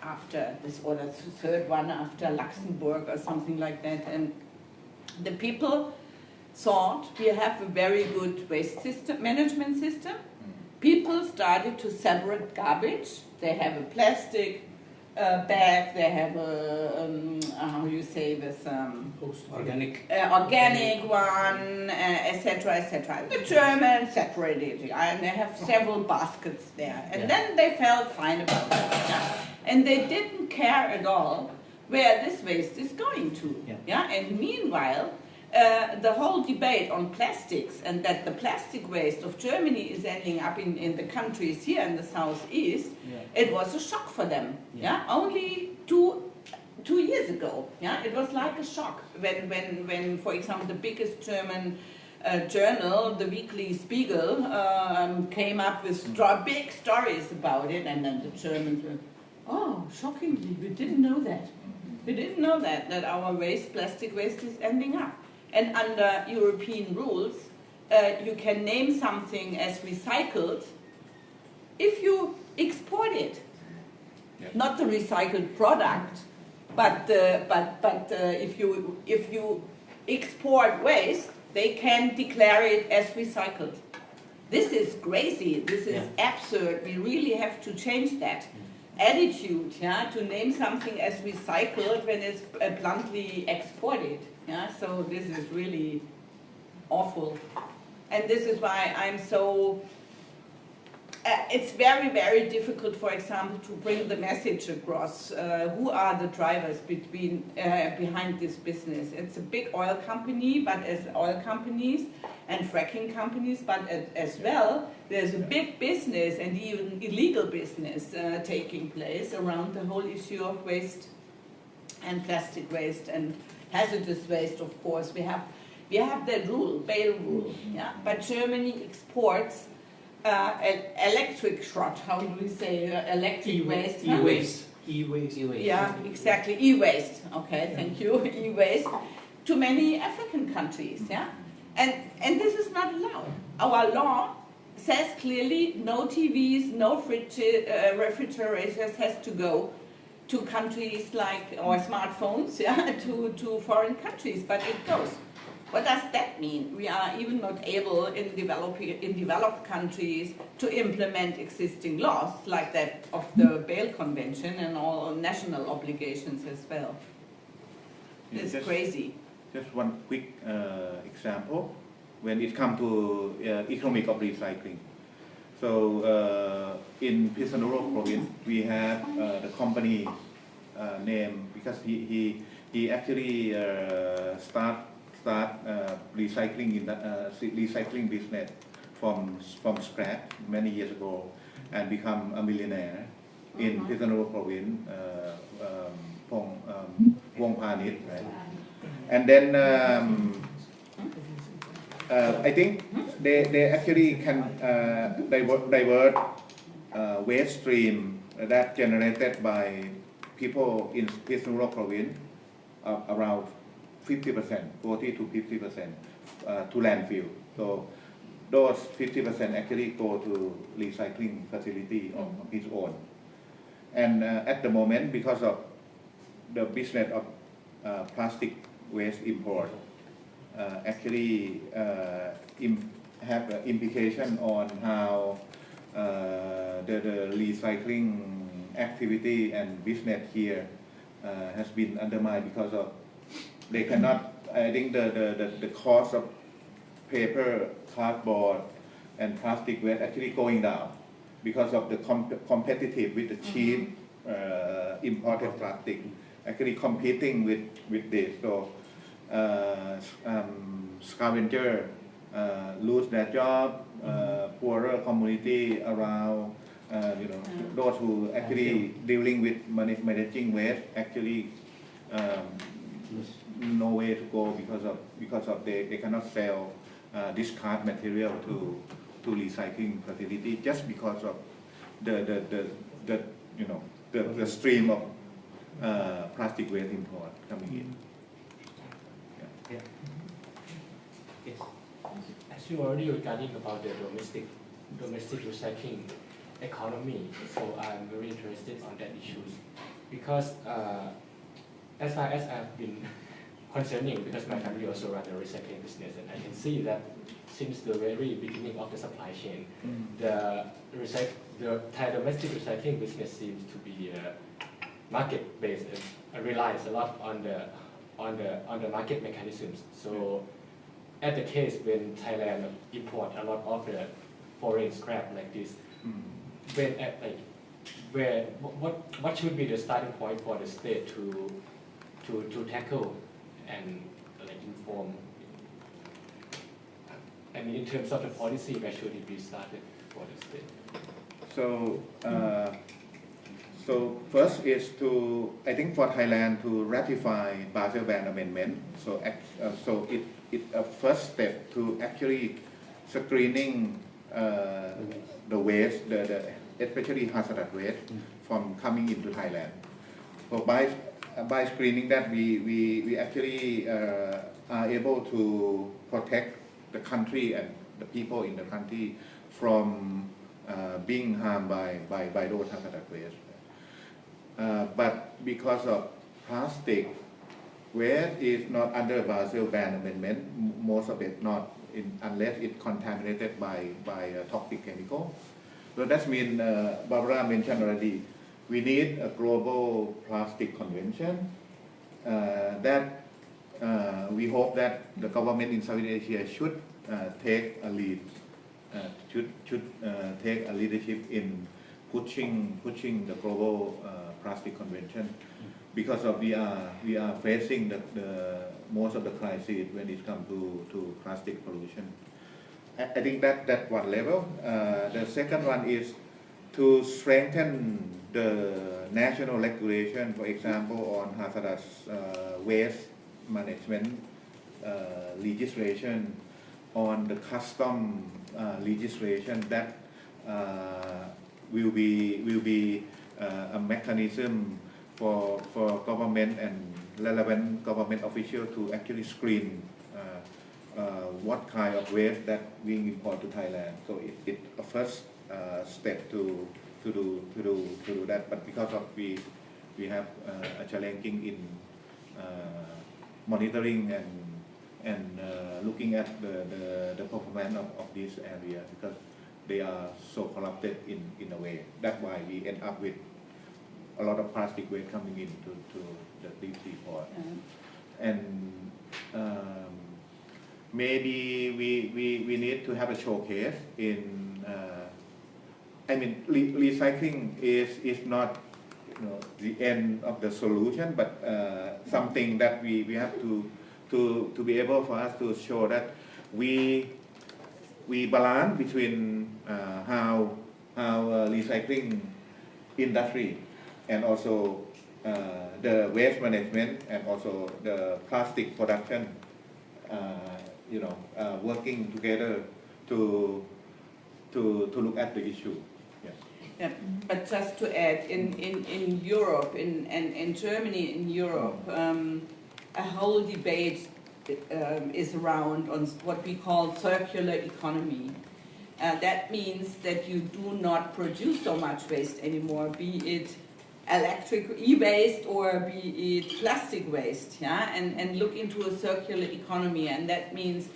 After this, or the third one after Luxembourg or something like that. And the people thought we have a very good waste system, management system. People started to separate garbage. They have a plastic bag, they have a, how you say this? Organic. Organic one, etc., etc. The Germans separated it, and they have several baskets there. And then they felt fine about it. Yeah? And they didn't care at all where this waste is going to. And meanwhile, the whole debate on plastics and that the plastic waste of Germany is ending up in the countries here in the southeast, it was a shock for them. Yeah, only two years ago. Yeah, it was like a shock when for example, the biggest German journal, the Weekly Spiegel, came up with big stories about it, and then the Germans were, oh, shockingly, we didn't know that. We didn't know that our plastic waste is ending up. And under European rules, you can name something as recycled if you export it. Not the recycled product, but if you export waste, they can declare it as recycled. This is crazy. This is absurd. We really have to change that attitude, to name something as recycled when it's bluntly exported. So this is really awful. And this is why I'm so... it's very, very difficult, for example, to bring the message across. Who are the drivers behind this business? It's a big oil company, but as oil companies and fracking companies, but as well, there's a big business and even illegal business taking place around the whole issue of waste and plastic waste and hazardous waste, of course. We have that rule, Bale rule, but Germany exports electric schrott, how do we say, electric waste? E-waste. E-waste. Yeah, exactly, e-waste. Okay, thank you, e-waste, to many African countries, And this is not allowed. Our law says clearly no TVs, no refrigerators has to go to countries like, or smartphones, to foreign countries, but it goes. What does that mean? We are even not able in developed countries to implement existing laws like that of the Bale Convention and all national obligations as well. It's crazy. Just one quick example when it comes to economic of recycling. So in Pisanuro province, we have the company name because he actually start recycling in recycling business from scratch many years ago and become a millionaire in Pisanuro province, Wong Panit, right? And then I think they actually can divert waste stream that generated by people in Pisanuro province around 50%, 40 to 50% to landfill. So those 50% actually go to recycling facility of his own. And at the moment, because of the business of plastic waste import, actually have an implication on how the recycling activity and business here has been undermined because of they cannot. I think the cost of paper, cardboard, and plastic waste actually going down because of the competitive with the cheap imported plastic actually competing with this. So scavenger lose their job, poorer community around, those who actually dealing with managing waste actually no way to go because of they cannot sell discard material to recycling facility just because of the stream of plastic waste import coming in. Yes. As you already regarding about the domestic recycling economy, so I'm very interested on that issues because as far as I've been concerning, because my family also run a recycling business, and I can see that since the very beginning of the supply chain, the Thai domestic recycling business seems to be market-based and relies a lot on the market mechanisms. So, at the case when Thailand import a lot of the foreign scrap like this, what should be the starting point for the state to tackle and inform I mean, in terms of the policy, where should it be started for the state? So first is to, I think for Thailand to ratify Basel Ban Amendment. So it a first step to actually screening the waste, especially hazardous waste from coming into Thailand. So by screening that, we actually are able to protect the country and the people in the country from being harmed by those hazardous waste. But because of plastic waste is not under Basel Ban Amendment, most of it not unless it's contaminated by a toxic chemical. So that means Barbara mentioned already, we need a global plastic convention that we hope that the government in Southeast Asia should take a lead, should take a leadership in pushing the global plastic convention, because of we are facing the most of the crisis when it comes to plastic pollution. I think that's one level. The second one is to strengthen the national regulation, for example, on hazardous waste management legislation, on the custom legislation that will be a mechanism for government and relevant government officials to actually screen what kind of waste that being imported to Thailand. So it's a first step to do that. But because of we have a challenging in monitoring and looking at the performance of this area, because they are so corrupted in a way. That's why we end up with a lot of plastic waste coming into the deep sea port. And maybe we need to have a showcase in. I mean, recycling is not the end of the solution, but something that we have to be able for us to show that we balance between how recycling industry and also the waste management and also the plastic production, working together to look at the issue. Yes. Yeah, but just to add, in Europe, in Germany, in Europe, a whole debate is around on what we call circular economy. That means that you do not produce so much waste anymore, be it electric e-waste or be it plastic waste, and look into a circular economy. And that means,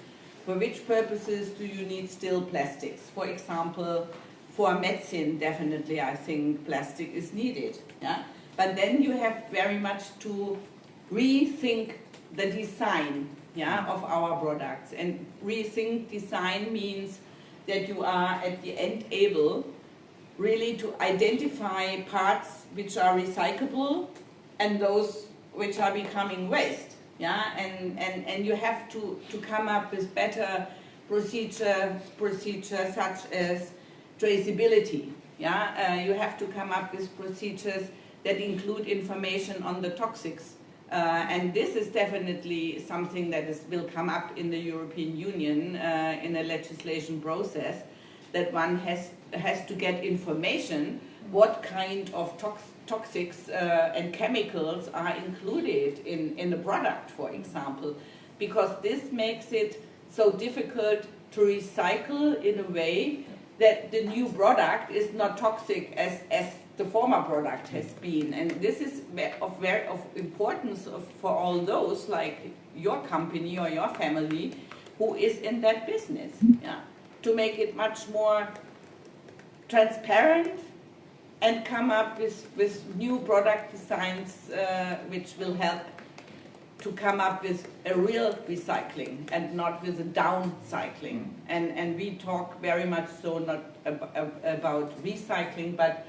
for which purposes do you need still plastics? For example, for medicine, definitely I think plastic is needed. But then you have very much to rethink the design of our products. And rethink design means that you are at the end able really to identify parts which are recyclable and those which are becoming waste. And you have to come up with better procedures such as traceability. You have to come up with procedures that include information on the toxics. And this is definitely something that will come up in the European Union in a legislation process, that one has to get information what kind of toxics and chemicals are included in the product, for example, because this makes it so difficult to recycle in a way that the new product is not toxic as the former product has been. And this is of importance for all those like your company or your family who is in that business, to make it much more transparent and come up with new product designs which will help to come up with a real recycling and not with a downcycling. And we talk very much so not about recycling, but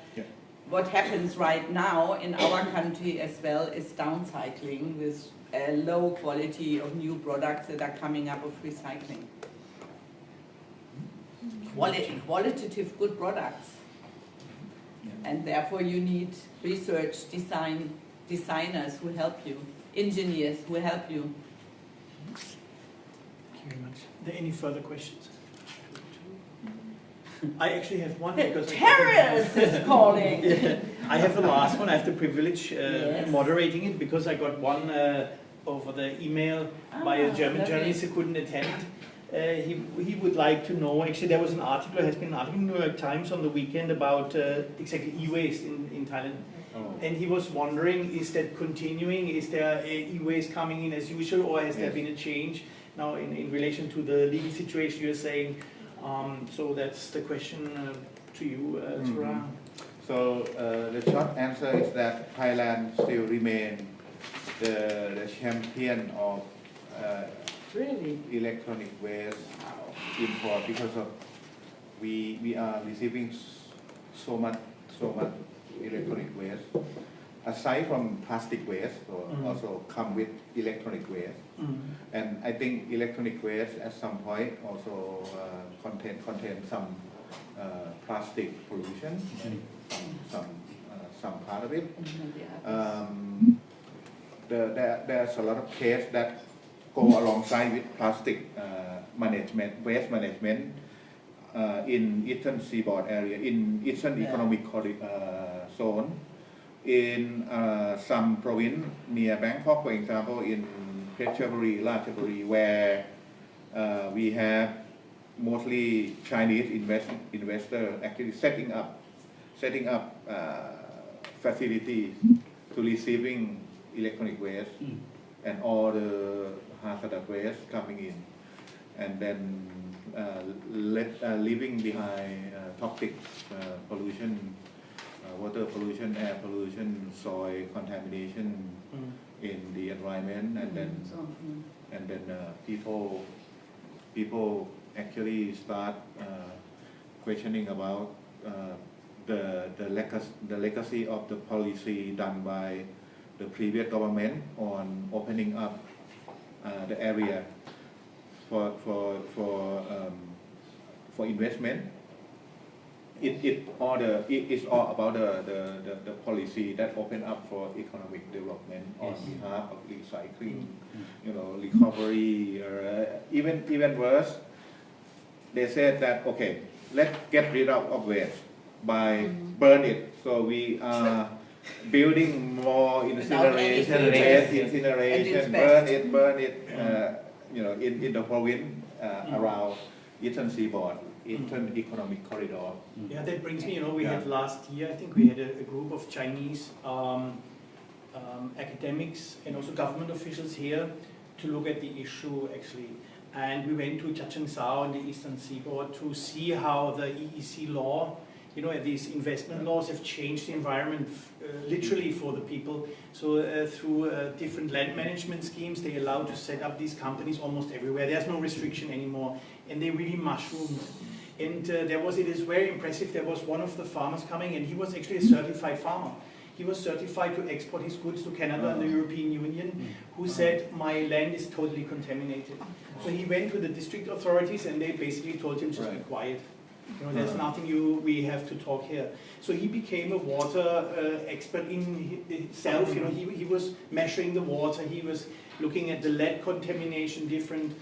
what happens right now in our country as well is downcycling with a low quality of new products that are coming up of recycling. qualitative good products. And therefore you need research designers who help you, engineers who help you. Thank you very much. Are there any further questions? I actually have one The because terrorist is calling. Yeah, I have the last one. I have the privilege Yes. moderating it because I got one over the email by a German lovely. journalist who couldn't attend. He would like to know, actually there was an article, there has been an article in the New York Times on the weekend about exactly e-waste in Thailand. Oh. And he was wondering, is that continuing? Is there e-waste coming in as usual, or has there Yes. been a change now in relation to the legal situation you're saying? So that's the question to you, Tura. So the short answer is that Thailand still remain the champion of Really? electronic waste import because of we are receiving so much electronic waste. Aside from plastic waste, so also come with electronic waste. And I think electronic waste at some point also contain some plastic pollution, some part of it. There's a lot of cases that go alongside with plastic management, waste management in Eastern Seaboard area, in Eastern Economic Zone, in some province near Bangkok, for example, in Phetchaburi, Ratchaburi, where we have mostly Chinese investor actually setting up facilities to receiving electronic waste and all the hazardous waste coming in, and then leaving behind toxic pollution, water pollution, air pollution, soil contamination in the environment, and then people actually start questioning about the legacy of the policy done by the previous government on opening up the area for investment. It's all about the policy that open up for economic development on behalf of recycling, recovery, or even worse. They said that okay, let's get rid of waste by burn it. So we are building more incineration, burn it, in the province around Eastern Seaboard, Eastern Economic Corridor. Yeah, that brings me, we had last year, I think we had a group of Chinese academics and also government officials here to look at the issue actually. And we went to Chachoengsao in the Eastern Seaboard to see how the EEC law, these investment laws have changed the environment literally for the people. So through different land management schemes, they allow to set up these companies almost everywhere. There's no restriction anymore, and they really mushroomed. And it is very impressive. There was one of the farmers coming, and he was actually a certified farmer. He was certified to export his goods to Canada and the European Union, who said, my land is totally contaminated. So he went to the district authorities, and they basically told him, just be quiet. There's nothing we have to talk here. So he became a water expert in himself. He was measuring the water. He was looking at the lead contamination, different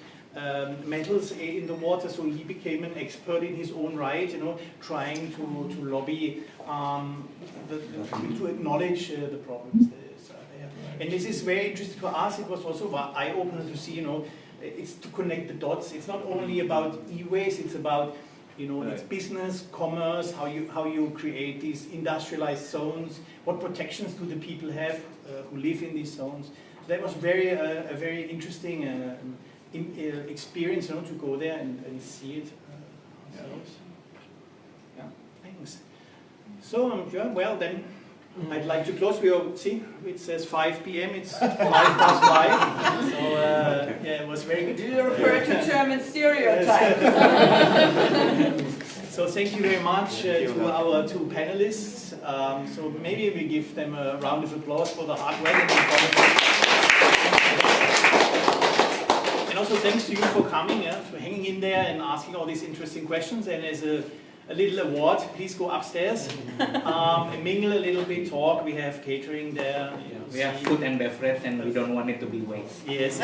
metals in the water. So he became an expert in his own right. Trying to lobby to acknowledge the problems there. And this is very interesting for us. It was also eye-opener to see. It's to connect the dots. It's not only about e-waste. It's about it's business, commerce, how you create these industrialized zones, what protections do the people have who live in these zones. So that was a very interesting experience, to go there and see it ourselves. Yeah, thanks. So, well then, I'd like to close. It says 5 p.m. It's 5 past 5. So yeah, it was very good. Do you refer to German stereotypes? So thank you very much to our two panelists. So maybe we give them a round of applause for the hard work. And also thanks to you for coming, for hanging in there and asking all these interesting questions. And as a little award, please go upstairs and mingle a little bit, talk. We have catering there. We have food and beverage, and we don't want it to be waste. Yes.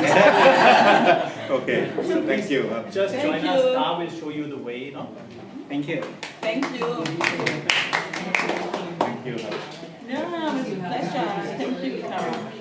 Okay, thank you. Just Thank join you. us. I will show you the way. No? Thank you. Thank you. Thank you. Yeah, it was a pleasure. Thank you, Tara.